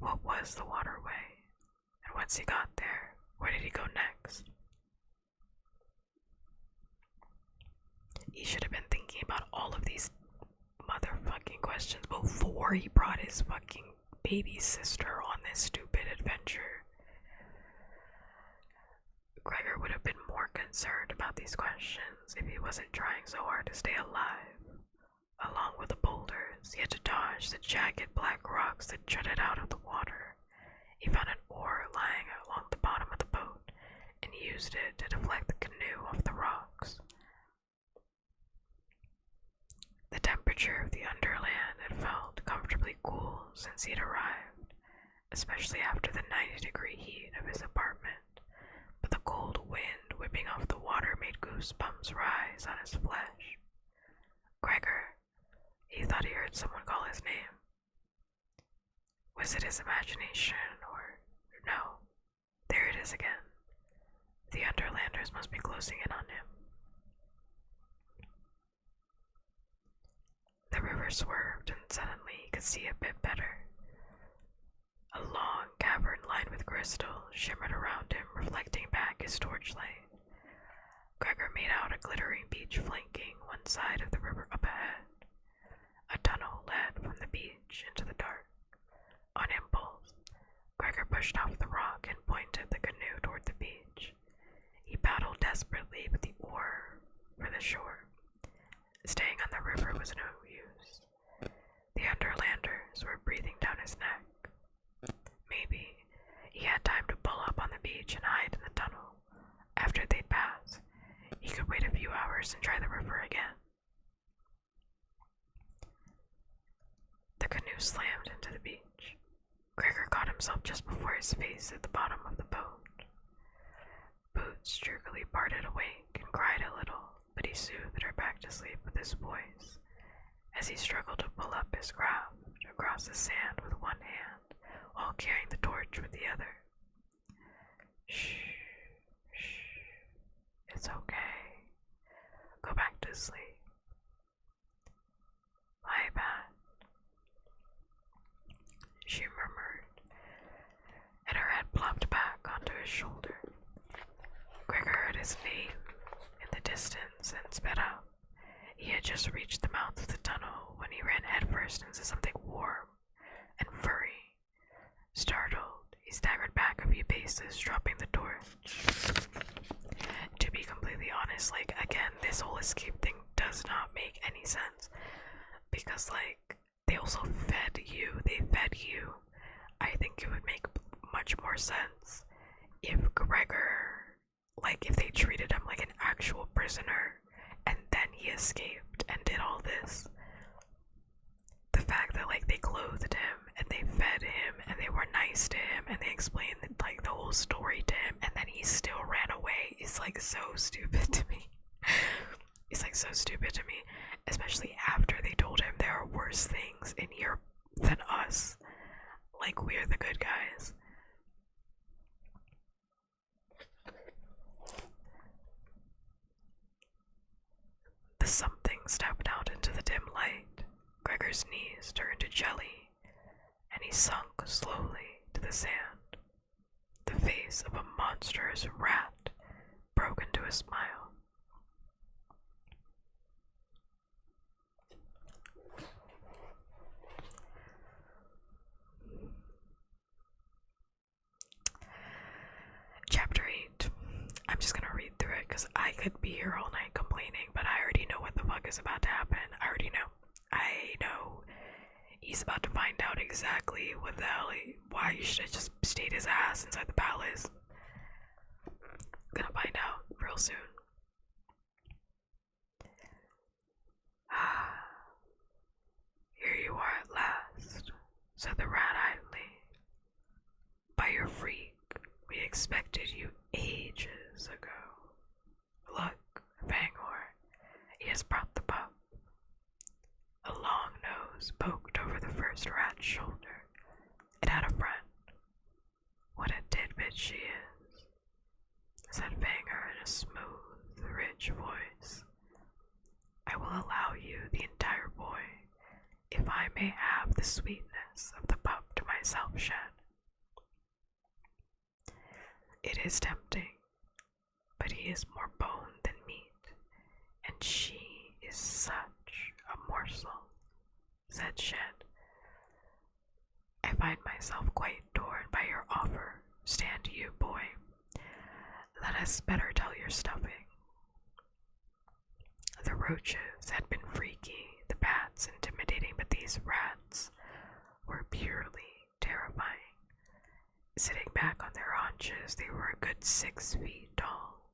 What was the waterway? And once he got there, where did he go next? He should have been thinking about all of these motherfucking questions before he brought his fucking baby sister on this stupid adventure. Gregor would have been more concerned about these questions if he wasn't trying so hard to stay alive. Along with the boulders, he had to dodge the jagged black rocks that jutted out of the water. He found an oar lying along the bottom of the boat and used it to deflect the canoe off the rocks. The temperature of the underland had felt comfortably cool since he had arrived, especially after the 90-degree heat of his apartment, but the cold wind whipping off the water made goosebumps rise on his flesh. Gregor, he thought he heard someone call his name. Was it his imagination, or no? There it is again. The Underlanders must be closing in on him. The river swerved, and suddenly he could see a bit better. A long cavern lined with crystal shimmered around him, reflecting back his torchlight. Gregor made out a glittering beach flanking one side of the river up ahead. A tunnel led from the beach into the dark. On impulse, Gregor pushed off the rock and pointed the canoe toward the beach. He paddled desperately with the oar for the shore. Staying on the river was no use. The Underlanders were breathing down his neck. Maybe he had time to pull up on the beach and hide in the tunnel. After they'd pass, he could wait a few hours and try the river again. The canoe slammed into the beach. Gregor caught himself just before his face hit the bottom of the boat. Boots jerkily parted awake and cried a little, but he soothed her back to sleep with his voice as he struggled to pull up his craft across the sand with one hand while carrying the torch with the other. Shh, shh, it's okay. Go back to sleep. My bad, she murmured, and her head plopped back onto his shoulder. Gregor heard his name in the distance and sped up. He had just reached the mouth of the tunnel when he ran headfirst into something warm and furry. Startled, he staggered back a few paces, dropping the torch. To be completely honest, again, this whole escape thing does not make any sense. Because, they also fed you. They fed you. I think it would make much more sense if Gregor, if they treated him like an actual prisoner and then he escaped and did all this. The fact that, they clothed him and they fed him and they were nice to him and they explained, the whole story to him and then he still ran away is, so stupid to me. It's, so stupid to me. Especially after they told him there are worse things in here than us. We're the good guys. The something stepped out into the dim light. Gregor's knees turned to jelly, and he sunk slowly to the sand. The face of a monstrous rat broke into a smile. Chapter 8. I'm just gonna read through it because I could be here all night complaining, but I already know what the fuck is about to happen. I know he's about to find out exactly what the hell why he should have just stayed his ass inside the palace. Gonna find out real soon. Here you are at last, said the rat idly. By your freak, we expected you ages ago. Look, Bangor, he has brought the pup. A long nose poked over the first rat's shoulder. It had a friend. What a tidbit she is, said Bangor in a smooth, rich voice. I will allow you the entire boy, if I may have the sweetness of the pup to myself shed. It is tempting, but he is more bone than meat, and she is such a morsel, said Shed. I find myself quite torn by your offer. Stand you, boy. Let us better tell your stuffing. The roaches had been freaky, the bats intimidating, but these rats were purely terrifying. Sitting back on their haunches, they were a good 6 feet tall,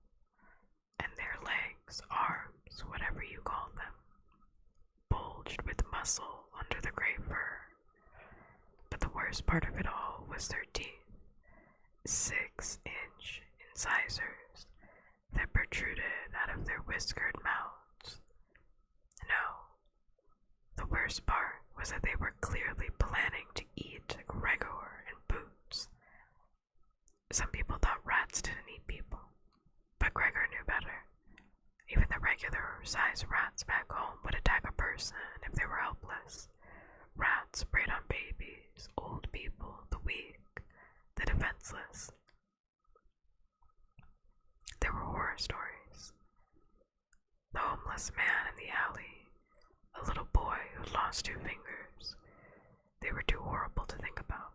and their legs, arms, whatever you call them, bulged with muscle under the gray fur. But the worst part of it all was their teeth, 6-inch incisors that protruded out of their whiskered mouths. No, the worst part was that they were clearly planning to eat Gregor and Boots. Some people thought rats didn't eat people, but Gregor knew better. Even the regular-sized rats back home would attack a person if they were helpless. Rats preyed on babies, old people, the weak, the defenseless. There were horror stories. The homeless man in the alley, a little boy who lost 2 fingers. They were too horrible to think about.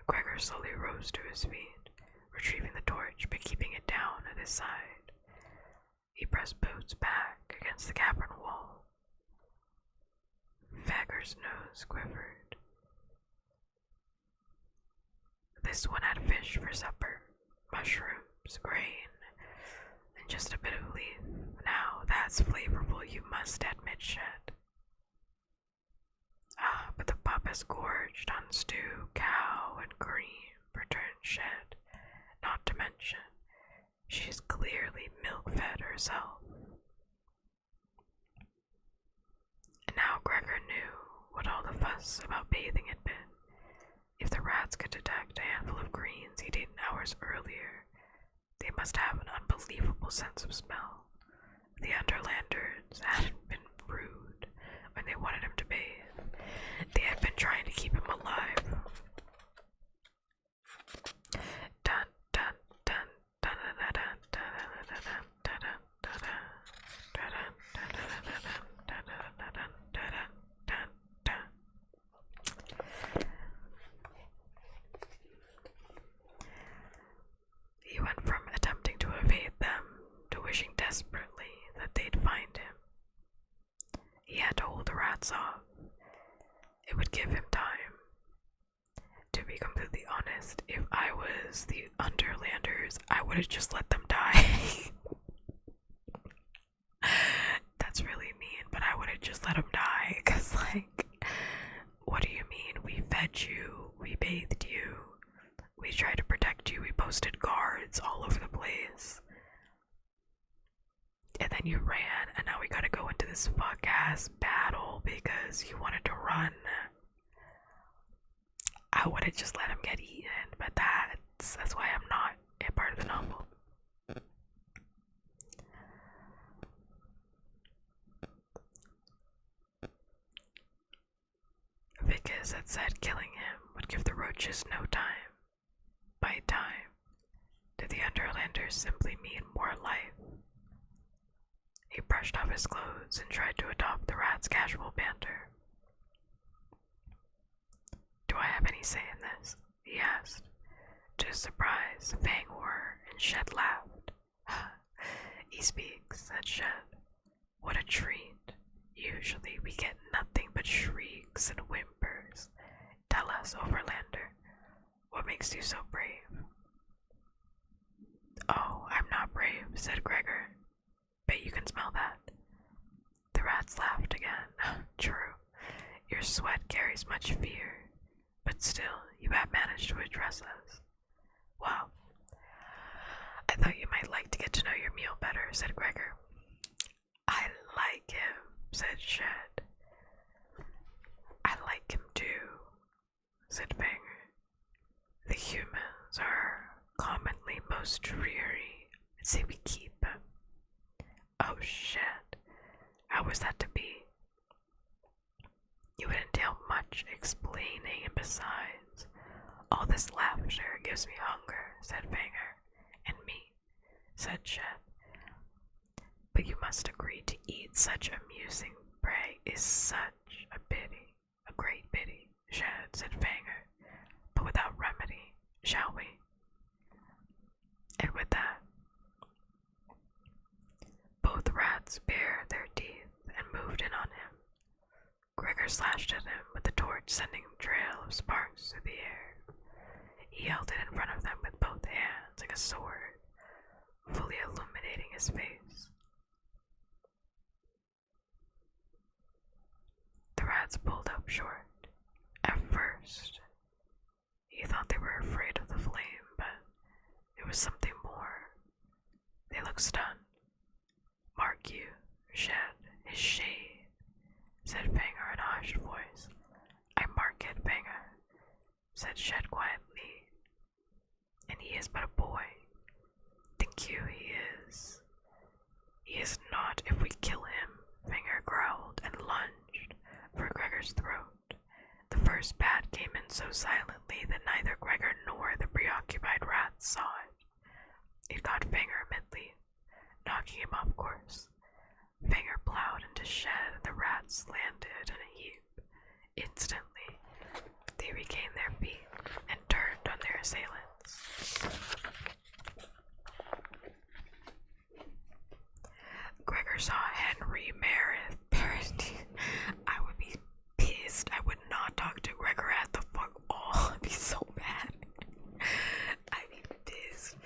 Gregor slowly rose to his feet, retrieving the torch but keeping it down at his side. He pressed Boots back against the cavern wall. Fagger's nose quivered. This one had fish for supper, mushrooms, grain, and just a bit of leaf. Now that's flavorful, you must admit, Shed. Ah, but the pup is gorged on stew, cow, and cream, returned Shed. Not to mention, she's clearly milk-fed herself. And now Gregor knew what all the fuss about bathing had been. If the rats could detect a handful of greens he'd eaten hours earlier, they must have an unbelievable sense of smell. The Underlanders hadn't been rude when they wanted him to bathe. They had been trying to keep him alive. Dun dun dun dun dun dun dun dun dun dun dun dun. He went from attempting to evade them to wishing desperately that they'd find him. He had to hold the rats off. It would give him time. To be completely honest, if I was the Underlanders, I would have just let them die. That's really mean, but I would have just let them die, because, like, what do you mean? We fed you, we bathed you, we tried to protect you, we posted guards all over the place. And then you ran, and now we gotta go into this fuck-ass battle because you wanted to run. I would have just let him get eaten, but that's why I'm not a part of the novel. Vicus had said killing him would give the roaches no time. By time, did the Underlanders simply mean more life? He brushed off his clothes and tried to adopt the rat's casual banter. Do I have any say in this? He asked. To his surprise, Fang whirred and Shed laughed. He speaks, said Shed. What a treat. Usually we get nothing but shrieks and whimpers. Tell us, Overlander, what makes you so brave? Oh, I'm not brave, said Gregor. Bet you can smell that. The rats laughed again. True, your sweat carries much fear, but still you have managed to address us. Well, I thought you might like to get to know your meal better, said Gregor. I like him, said Shed. I like him too, said Fanger. The humans are commonly most dreary. I'd say we keep him. was that to be? It would entail much explaining, and besides, all this laughter gives me hunger, said Fanger. And me, said Shed. But you must agree to eat such amusing prey is such a pity, a great pity, Shed, said Fanger. But without remedy, shall we? And with that, both rats bared their teeth and moved in on him. Gregor slashed at him with the torch, sending a trail of sparks through the air. He held it in front of them with both hands like a sword, fully illuminating his face. The rats pulled up short. At first, he thought they were afraid of the flame, but it was something more. They looked stunned. Mark you, Shed, his shade, said Fanger in a hushed voice. I mark it, Fanger, said Shed quietly. And he is but a boy. Think you he is? He is not if we kill him, Fanger growled and lunged for Gregor's throat. The first bat came in so silently that neither Gregor nor the preoccupied rats saw it. It caught Fanger mid-leap, knocking him off course. Fanger plowed into Shed and the rats landed in a heap. Instantly, they regained their feet and turned on their assailants. Gregor saw Henry Meredith Paradis. I would be pissed. I would not talk to Gregor at the fuck all. I'd be so bad. I'd be pissed.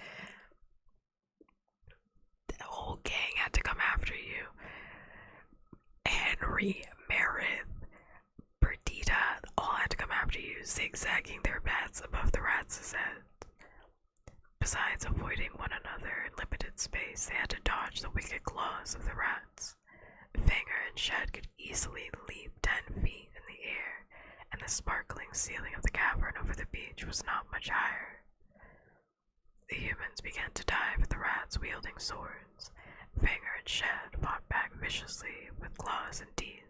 The whole gang had to come after you. Henry, Meredith, Perdita, all had to come after you, zigzagging their bats above the rats' heads. Besides avoiding one another in limited space, they had to dodge the wicked claws of the rats. Fanger and Shed could easily leap 10 feet in the air, and the sparkling ceiling of the cavern over the beach was not much higher. The humans began to dive at the rats wielding swords. Fanger and Shed fought back viciously with claws and teeth.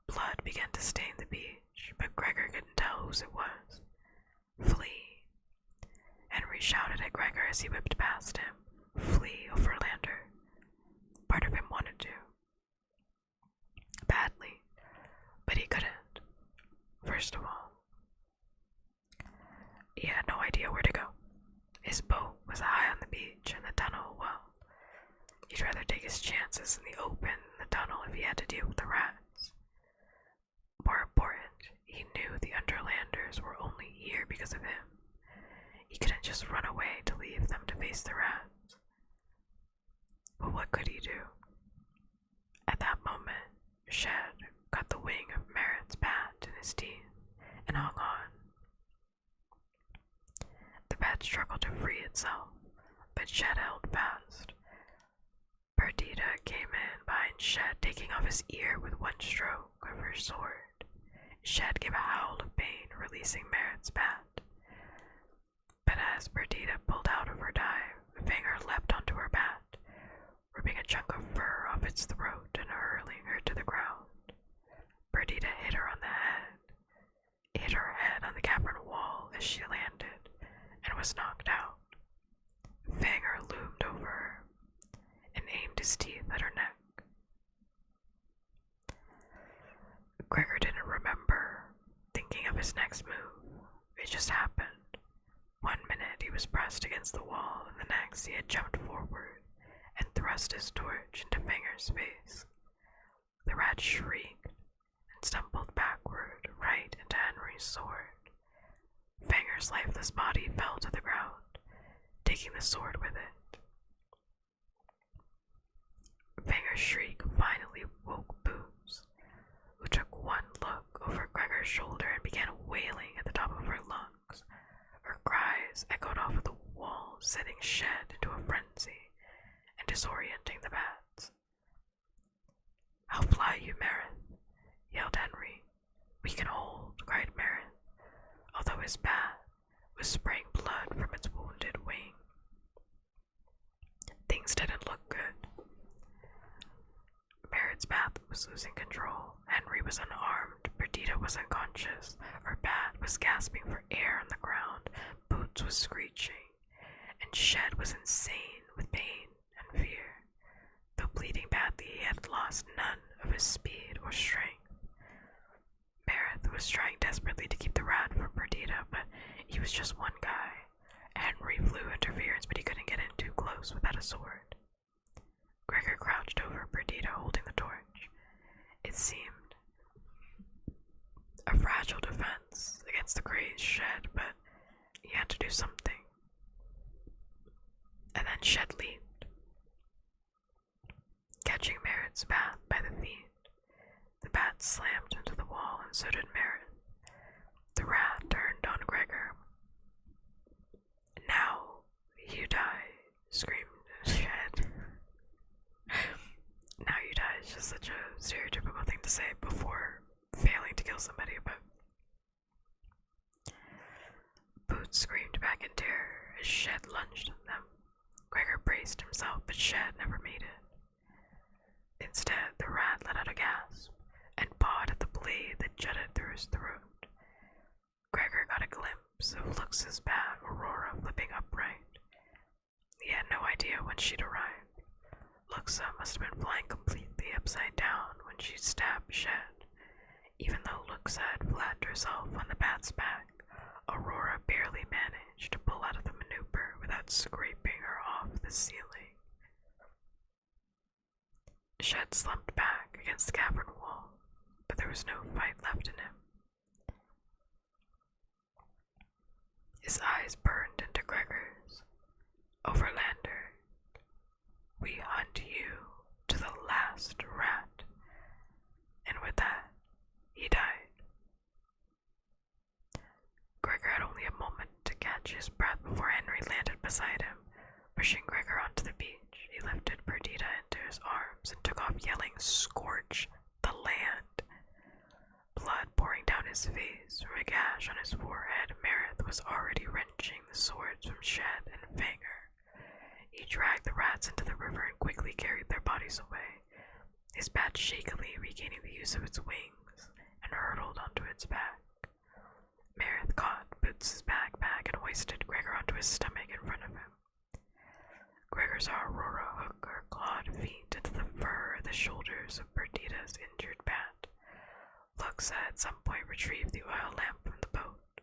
Blood began to stain the beach, but Gregor couldn't tell whose it was. Flee! Henry shouted at Gregor as he whipped past him. Flee, Overlander. Part of him wanted to. Badly, but he couldn't. First of all, he had no idea where to go. His boat was high on the beach and the tunnel, well, he'd rather take his chances in the open than the tunnel if he had to deal with the rats. More important, he knew the Underlanders were only here because of him. He couldn't just run away to leave them to face the rats. But what could he do? At that moment, Shed got the wing of Merritt's bat in his teeth and hung on. The bat struggled to free itself, but Shed held fast. Perdita came in behind Shed, taking off his ear with one stroke of her sword. Shed gave a howl of pain, releasing Merritt's bat. But as Perdita pulled out of her dive, Fanger leapt onto her bat, ripping a chunk of fur off its throat and hurling her to the ground. Perdita hit her on the head, hit her head on the cavern wall as she landed, and was knocked out. Fanger loomed over her and aimed his teeth at her neck. Gregor didn't remember thinking of his next move. It just happened. 1 minute he was pressed against the wall, and the next he had jumped forward and thrust his torch into Fanger's face. The rat shrieked and stumbled backward right into Henry's sword. Fanger's lifeless body fell to the ground, taking the sword with it. Fanger's shriek finally woke Booze, who took one look over Gregor's shoulder and began wailing at the top of her lungs. Her cries echoed off of the wall, setting Shed into a frenzy and disorienting the bats. "How fly you, Merith?" yelled Henry. "We can hold," cried Merith, although his bat was spraying blood from its wounded wing. Things didn't look good. Merith's bat was losing control. Henry was unarmed, Perdita was unconscious, her bat was gasping for air on the ground, Boots was screeching, and Shed was insane with pain and fear. Though bleeding badly, he had lost none of his speed or strength. Meredith was trying desperately to keep the rat from Perdita, but he was just one guy. Henry flew interference, but he couldn't get in too close without a sword. Gregor crouched over Perdita, holding the torch. It seemed a fragile defense against the crazed Shed, but he had to do something. And then Shed leaped, catching Meredith's bat by the feet. The bat slammed into the wall, and so did Meredith. The rat turned on Gregor. "Now you die," screamed Shed. "Now you die" is just such a stereotypical thing to say before failing to kill somebody, but Boots screamed back in terror as Shed lunged at them. Gregor braced himself, but Shed never made it. Instead, the rat let out a gasp and pawed at the blade that jutted through his throat. Gregor got a glimpse of Lux's bat, Aurora, flipping upright. He had no idea when she'd arrived. Luxa must have been flying completely upside down when she stabbed Shed. Even though Luxa had flattened herself on the bat's back, Aurora barely managed to pull out of the maneuver without scraping her off the ceiling. Shed slumped back against the cavern wall, but there was no fight left in him. His eyes burned into Gregor's. "Overlander, we hunt you to the last rat." And with that, he died. Gregor had only a moment to catch his breath before Henry landed beside him. Pushing Gregor onto the beach, he lifted Perdita into his arms and took off yelling, "Scorch the land!" Blood pouring down his face from a gash on his forehead, Meredith was already wrenching the swords from Shed and Fanger. He dragged the rats into the river and quickly carried their bodies away, his bat shakily regaining the use of its wings, and hurtled onto its back. Meredith caught Boots' backpack and hoisted Gregor onto his stomach in front of him. Gregor saw Aurora hook her clawed feet into the fur at the shoulders of Perdita's injured bat. Luxa at some point retrieved the oil lamp from the boat.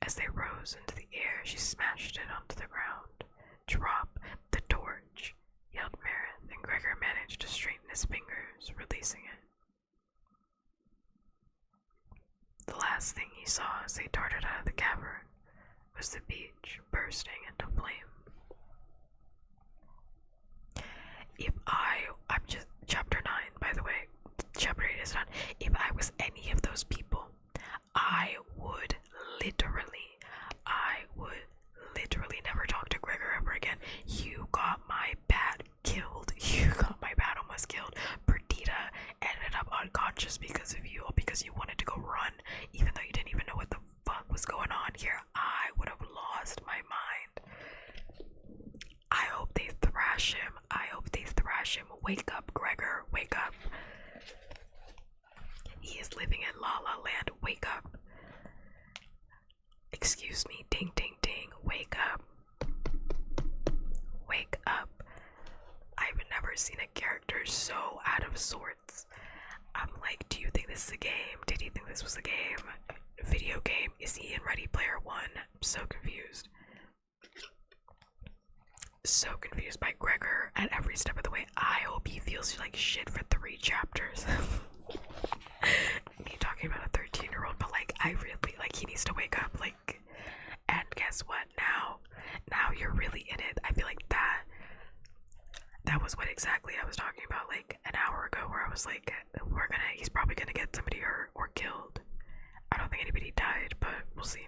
As they rose into the air, she smashed it onto the ground. "Drop the torch," yelled Meredith, and Gregor managed to straighten his fingers, releasing it. The last thing he saw as they darted out of the cavern was the beach bursting into flame. I'm just, chapter 9, by the way, chapter 8 is done. If I was any of those people, I would literally never talk to Gregor ever again. You got my bat killed. You got my bat almost killed. Perdita ended up unconscious because of you, because you wanted to go run, even though you didn't even know what the fuck was going on here. I would have lost my mind. I hope they thrash him. Wake up, Gregor. Wake up. He is living in La La Land. Wake up. Excuse me. Ding, ding, ding. Wake up. Wake up. I've never seen a character so out of sorts. I'm like, do you think this is a game? Did he think this was a game? A video game? Is he in Ready Player One? I'm so confused. So confused by Gregor at every step of the way. I hope he feels like shit for 3 chapters. Me talking about a 13-year-old, but like, I really, like, he needs to wake up, like, and guess what, now you're really in it. I feel like that was what exactly I was talking about, like, an hour ago, where I was like, he's probably gonna get somebody hurt or killed. I don't think anybody died, but we'll see.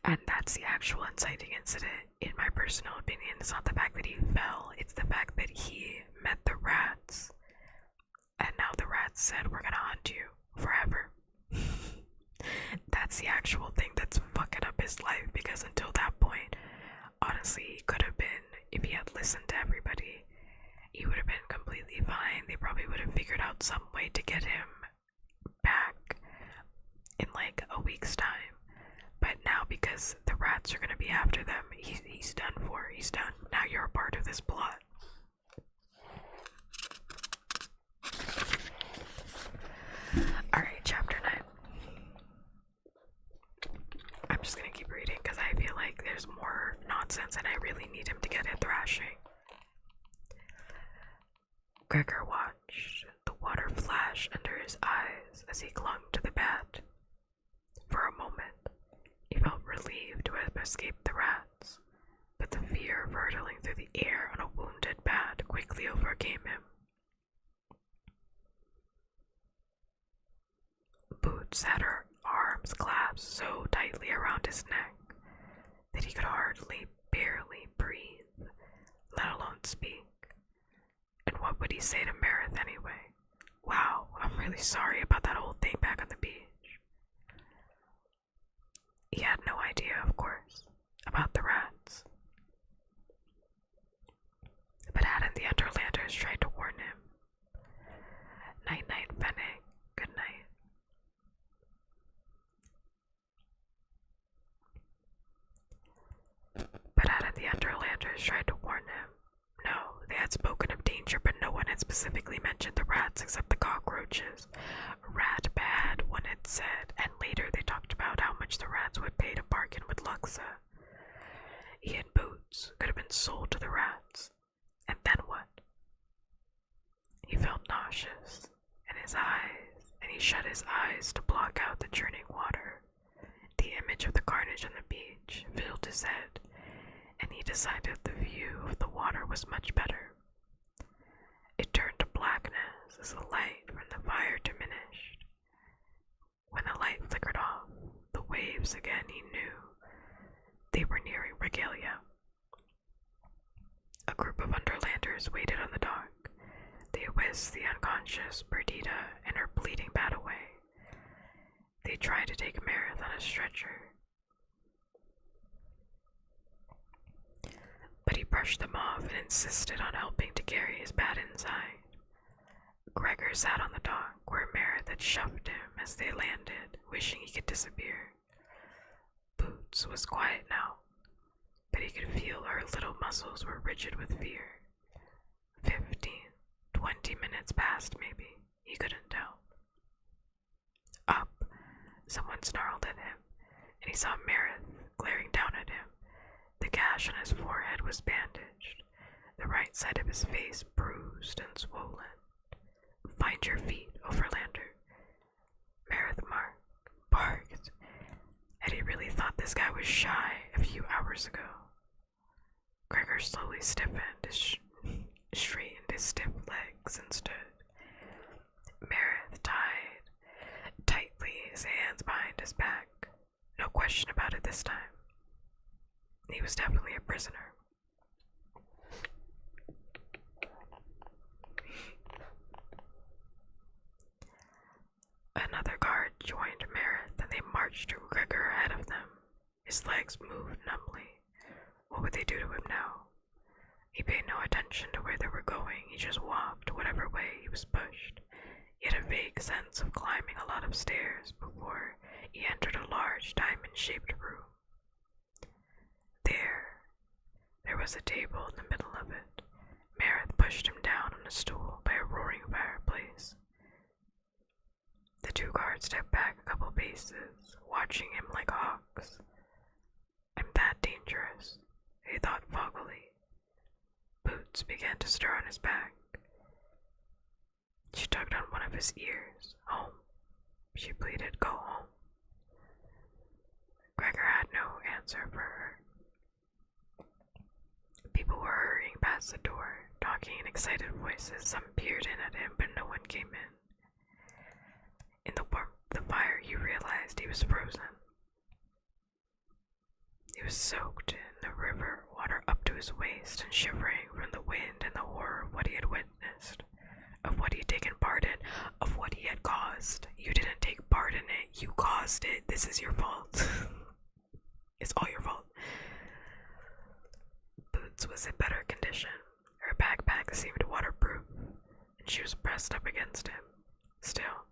And that's the actual inciting incident, in my personal opinion. It's not the fact that he fell, it's the fact that he met the rats. And now the rats said, "We're gonna hunt you forever." That's the actual thing that's fucking up his life, because until that point, honestly, he could have been, if he had listened to everybody, he would have been completely have figured out some way to get him back in like a week's time. But now, because the rats are gonna be after them, he's done for. He's done. Now you're a part of this plot. Alright, chapter 9. I'm just gonna keep reading because I feel like there's more nonsense and I really need him to get a thrashing. Gregor watched the water flash under his eyes as he clung to the bat. For a moment, he felt relieved to have escaped the rats, but the fear of hurtling through the air on a wounded bat quickly overcame him. Boots had her arms clasped so tightly around his neck that he could barely breathe, let alone speak. And what would he say to Meredith anyway? Wow, I'm really sorry about that old thing back on the beach. He had no idea, of course, about the rats. But hadn't the Underlanders tried to warn him? Night-night, Fennec. Good night. But hadn't the Underlanders tried to warn him? No, they had spoken of danger, but no one had specifically mentioned the rats except the cockroaches. Rat bad, one had said, and later they talked about how much the rats would pay to bargain with Luxa. He and Boots could have been sold to the rats. And then what? He felt nauseous, and he shut his eyes to block out the churning water. The image of the carnage on the beach filled his head, and he decided the view of the water was much better. It turned to blackness as the light from the fire diminished. When the light flickered off, the waves again, he knew they were nearing Regalia. A group of Underlanders waited on the dock. They whisked the unconscious Perdita and her bleeding bat away. They tried to take Meredith on a stretcher, but he brushed them off and insisted on helping to carry his bat inside. Gregor sat on the dock where Meredith had shoved him as they landed, wishing he could disappear. Boots was quiet now, but he could feel her little muscles were rigid with fear. 15, 20 minutes passed maybe, he couldn't tell. Up, someone snarled at him, and he saw Meredith glaring down at him. The gash on his forehead was bandaged, the right side of his face bruised and swollen. Find your feet, Overlander. Meredith barked. Had he really thought this guy was shy a few hours ago? Gregor slowly stiffened, straightened his stiff legs and stood. Meredith tied tightly his hands behind his back. No question about it this time. He was definitely a prisoner. Another guard joined Meredith and they marched to Gregor ahead of them. His legs moved numbly. What would they do to him now? He paid no attention to where they were going. He just walked whatever way he was pushed. He had a vague sense of climbing a lot of stairs before he entered a large diamond-shaped room. There was a table in the middle of it. Meredith pushed him down on a stool by a roaring fireplace. The two guards stepped back a couple paces, watching him like hawks. I'm that dangerous, he thought foggily. Boots began to stir on his back. She tugged on one of his ears. Home, she pleaded, go home. Gregor had no answer for her. People were hurrying past the door, talking in excited voices. Some peered in at him, but no one came in. In the warmth of the fire, he realized he was frozen. He was soaked in the river water up to his waist and shivering from the wind and the horror of what he had witnessed, of what he had taken part in, of what he had caused. You didn't take part in it, you caused it. This is your fault. It's all your fault. Boots was in better condition. Her backpack seemed waterproof, and she was pressed up against him. Still,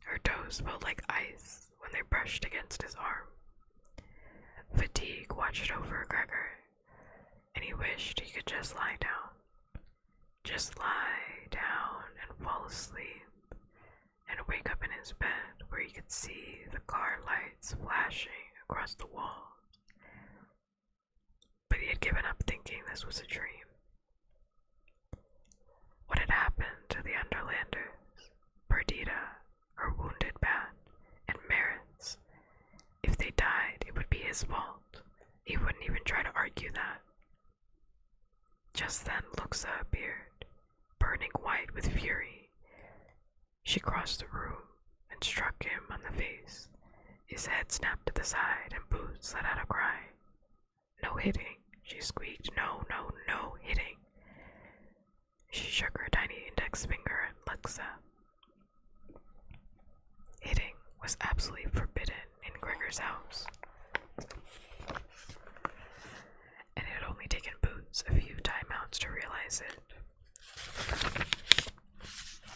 her toes felt like ice when they brushed against his arm. Fatigue watched over Gregor, and he wished he could just lie down. Just lie down and fall asleep, and wake up in his bed where he could see the car lights flashing across the wall. But he had given up thinking this was a dream. What had happened to the Underlanders, Perdita, her wounded bat, and Maritz? If they died, it would be his fault. He wouldn't even try to argue that. Just then Luxa appeared, burning white with fury. She crossed the room and struck him on the face. His head snapped to the side and Boots let out a cry. "No hitting," she squeaked. "No, no, no hitting." She shook her tiny index finger at Luxa. Hitting was absolutely forbidden in Gregor's house. And it had only taken Boots a few timeouts to realize it.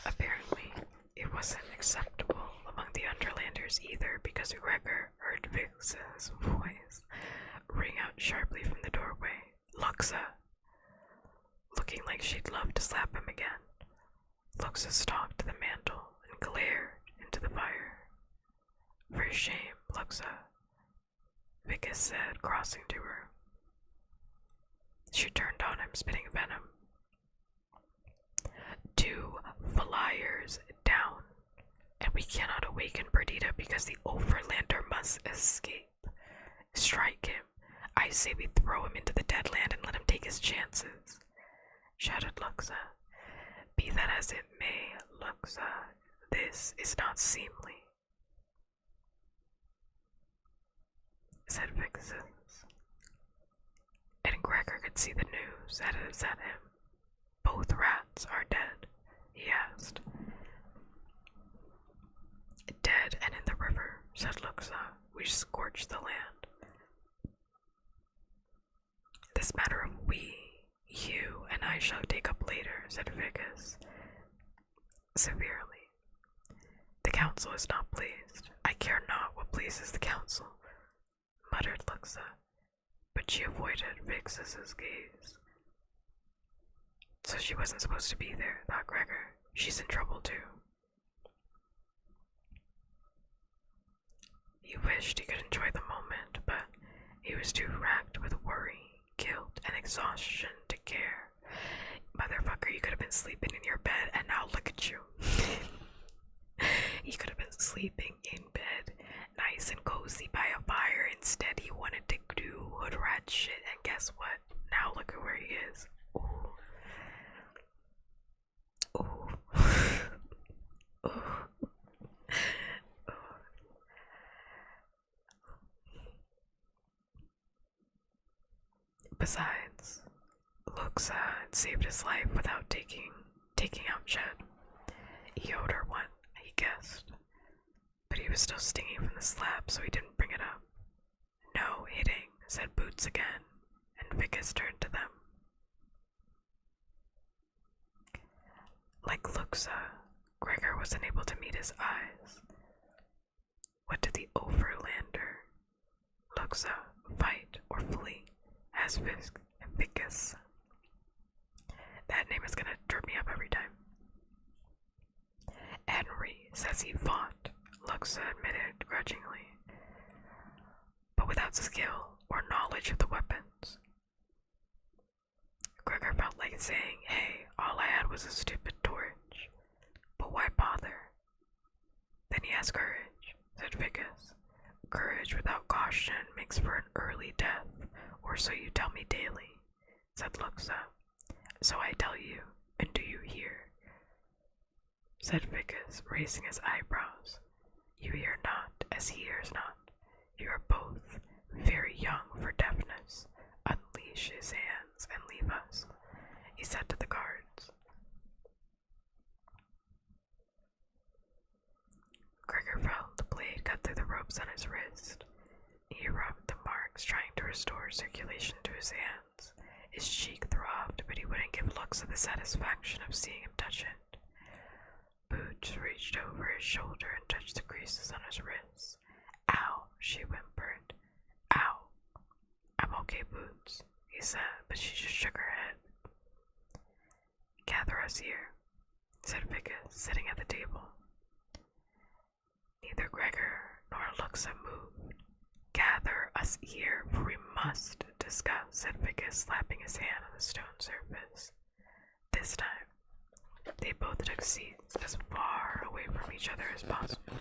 Apparently, it wasn't acceptable among the Underlanders either, because Gregor heard Vix's voice ring out sharply from the doorway. "Luxa!" Looking like she'd love to slap him again, Luxa stalked to the mantel and glared into the fire. "For shame, Luxa," Vicus said, crossing to her. She turned on him, spitting venom. "2 flyers down, and we cannot awaken Perdita because the Overlander must escape. Strike him. I say we throw him into the Deadland and let him take his chances," shouted Luxa. "Be that as it may, Luxa, this is not seemly," said Vixus. And Gregor could see the news that it at him. "Both rats are dead?" he asked. "Dead and in the river," said Luxa. "We scorched the land." "This matter of we, you, and I shall take up later," said Vicus severely. "The council is not pleased." "I care not what pleases the council," muttered Luxa, but she avoided Vixus's gaze. So she wasn't supposed to be there, thought Gregor. She's in trouble too. He wished he could enjoy the moment, but he was too racked with worry, guilt, and exhaustion to care. Motherfucker, you could have been sleeping in your bed, and now look at you. He could have been sleeping in bed, nice and cozy by a fire. Instead, he wanted to do hood rat shit, and guess what? Now look at where he is. Ooh. Ooh. Ooh. Besides, Luxa had saved his life without taking out Shed. He owed her one, he guessed, but he was still stinging from the slap, so he didn't bring it up. "No hitting," said Boots again, and Vicus turned to them. Like Luxa, Gregor was unable to meet his eyes. What did the Overlander, Luxa, fight or flee? Asked Vicus. That name is gonna trip me up every time. "Henry says he fought," Luxa admitted grudgingly, "but without skill or knowledge of the weapons." Gregor felt like saying, "Hey, all I had was a stupid torch, but why bother?" "Then he has courage," said Vicus. "Courage without caution makes for an early death, or so you tell me daily," said Luxa. "So I tell you, and do you hear?" said Vicus, raising his eyebrows. "You hear not, as he hears not. You are both very young for deafness. Unleash his hands and leave us," he said to the guards. Gregor felt the blade cut through the ropes on his wrist. He rubbed the marks, trying to restore circulation to his hands. His cheek throbbed, but he wouldn't give Luxa looks at the satisfaction of seeing him touch it. Boots reached over his shoulder and touched the creases on his wrists. Ow, she whimpered. Ow. I'm okay, Boots, he said, but she just shook her head. Gather us here, said Vickers, sitting at the table. Neither Gregor nor Luxa moved. Gather us here, for we must discuss, said Vickers, slapping his hand on the stone surface. This time, they both took seats as far away from each other as possible.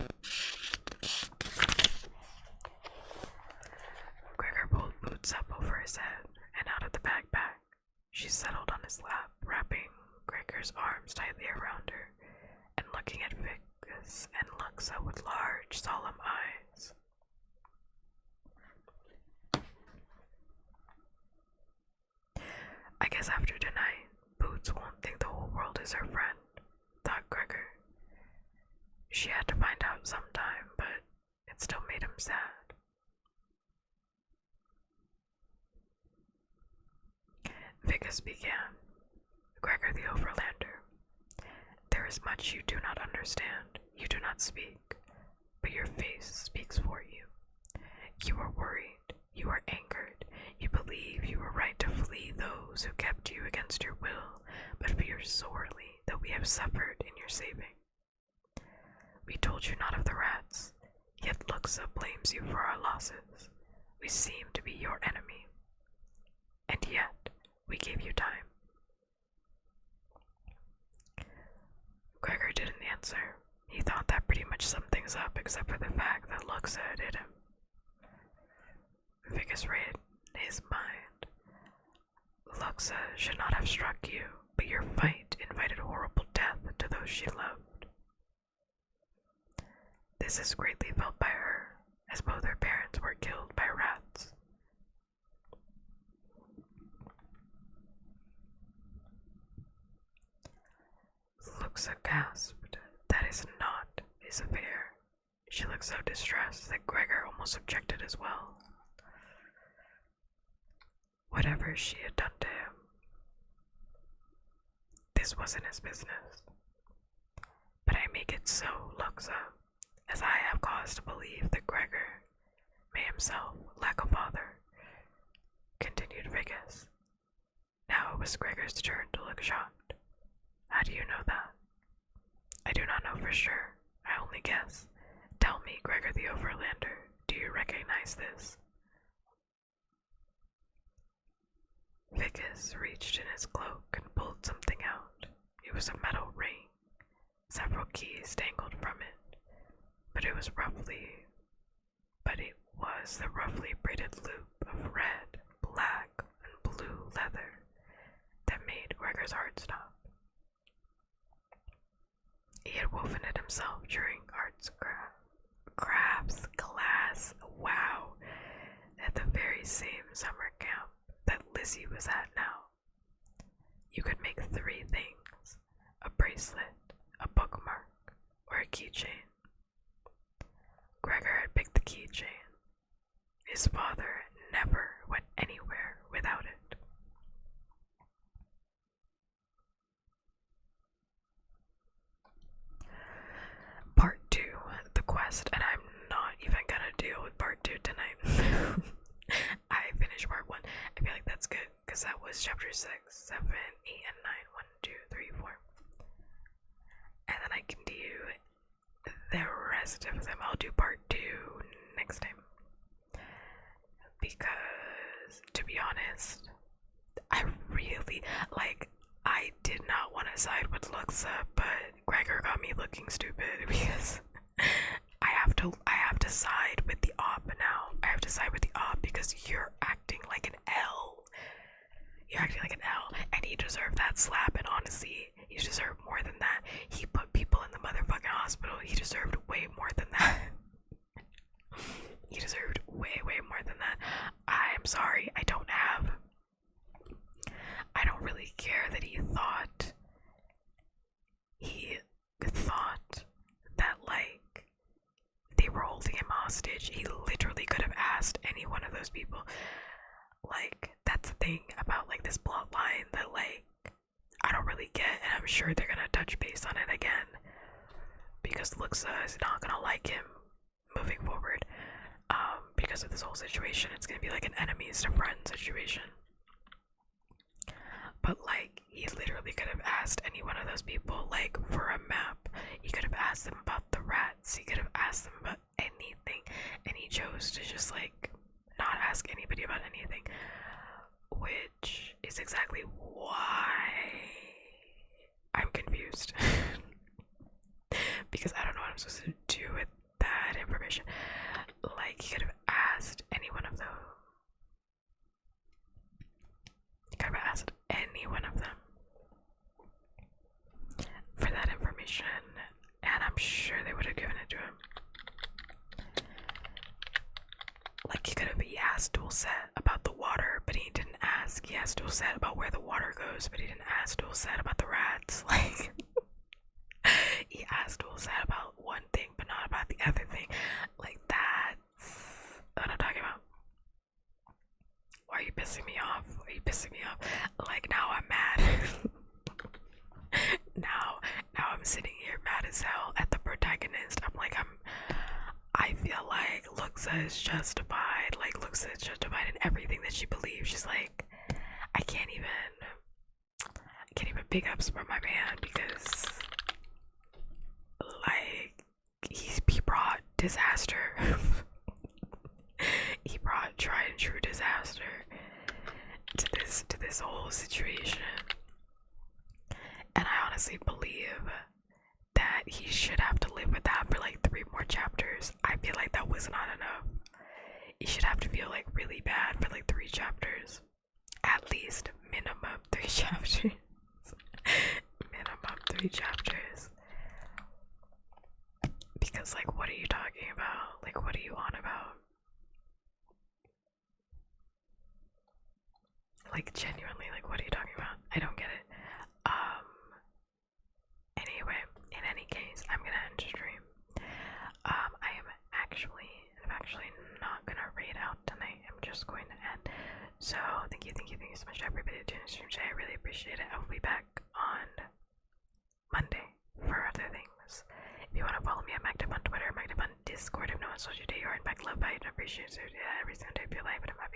Gregor pulled Boots up over his head and out of the backpack. She settled on his lap, wrapping Gregor's arms tightly around her and looking at Vickers and Luxa with large, solemn eyes. I guess after tonight, Boots won't think the whole world is her friend, thought Gregor. She had to find out sometime, but it still made him sad. Vickers began. Gregor the Overlander, there is much you do not understand. You do not speak, but your face speaks for you. You are worried. You are angered. You believe you were right to flee those who kept you against your will, but fear sorely that we have suffered in your saving. We told you not of the rats, yet Luxa blames you for our losses. We seem to be your enemy, and yet we gave you time. Gregor didn't answer. He thought that pretty much summed things up, except for the fact that Luxa had hit him. Vickers read his mind. Luxa should not have struck you, but your fight invited horrible death to those she loved. This is greatly felt by her, as both her parents were killed by rats. Luxa gasped. That is not his affair. She looked so distressed that Gregor almost objected as well. Whatever she had done to him, this wasn't his business. But I make it so, Luxa, as I have cause to believe that Gregor may himself lack a father, continued Vickers. Now it was Gregor's turn to look shocked. How do you know that? I do not know for sure. I only guess. Tell me, Gregor the Overlander, do you recognize this? Vickers reached in his cloak and pulled something out. It was a metal ring. Several keys dangled from it, but it was the roughly braided loop of red, black, and blue leather that made Gregor's heart stop. He had woven it himself during arts crafts class, wow, at the very same summer camp that Lizzie was at now. You could make 3 things: a bracelet, a bookmark, or a keychain. Gregor had picked the keychain. His father never went anywhere without it. Part 2, the quest, and I'm not even gonna deal with part 2 tonight. I finished part 1. I feel like that's good, because that was chapter 6, 7, 8, and 9. 1, 2, 3, 4. And then I can do the rest of them. I'll do part 2 next time. Because, to be honest, I really, I did not want to side with Luxa, but Gregor got me looking stupid because I have to side with the op now. I have to side with the op because you're acting like an L. You're acting like an L, and he deserved that slap, and honestly, he deserved more than that. He put people in the motherfucking hospital. He deserved way more than that. He deserved way more than that. I'm sorry, I don't really care that he thought that, they were holding him hostage. He literally could have asked any one of those people. That's the thing about, this plot line, that, sure they're gonna touch base on it again because Luxa is not gonna like him moving forward. Because of this whole situation, it's gonna be like an enemies to friends situation. But like, he literally could have asked any one of those people, like, for a map. He could have asked them about the rats. He could have asked them about anything, and he chose to just like not ask anybody about anything, which is exactly why I'm confused. Because I don't know what I'm supposed to do with that information. Like, he could have asked any one of them. He could have asked any one of them for that information, and I'm sure they would have given it to him. Like, he could have asked Dulcet about the water, but he didn't ask. He asked Dulcet about where the water goes, but he didn't ask Dulcet about the rats. Like, he asked Dulcet about one thing, but not about the other thing. Like, that's what I'm talking about. Why are you pissing me off? Why are you pissing me off? Like, now I'm mad. now I'm sitting here mad as hell at the protagonist. I feel like Luxa is justified. Like, Luxa is justified in everything that she believes. She's like, I can't even pick ups for my man because, like, he brought disaster. He brought tried and true disaster to this whole situation. And I honestly believe that he should have to live with that for like 3 more chapters. I feel like that was not enough. He should have to feel like really bad for like 3 chapters. At least minimum 3 chapters. Minimum 3 chapters. Because, like, what are you talking about? Like, what are you on about? Like, genuinely, like, what are you talking about? I don't get it. Anyway, in any case, I'm gonna end stream. I'm actually not gonna raid out tonight. I'm just going to end. So, thank you so much to everybody tuning in stream today. I really appreciate it. I will be back on Monday for other things. If you want to follow me, I'm active on Twitter, I'm active on Discord. If no one's told you today, you are in fact loved by it and appreciated every single day of your life. And if I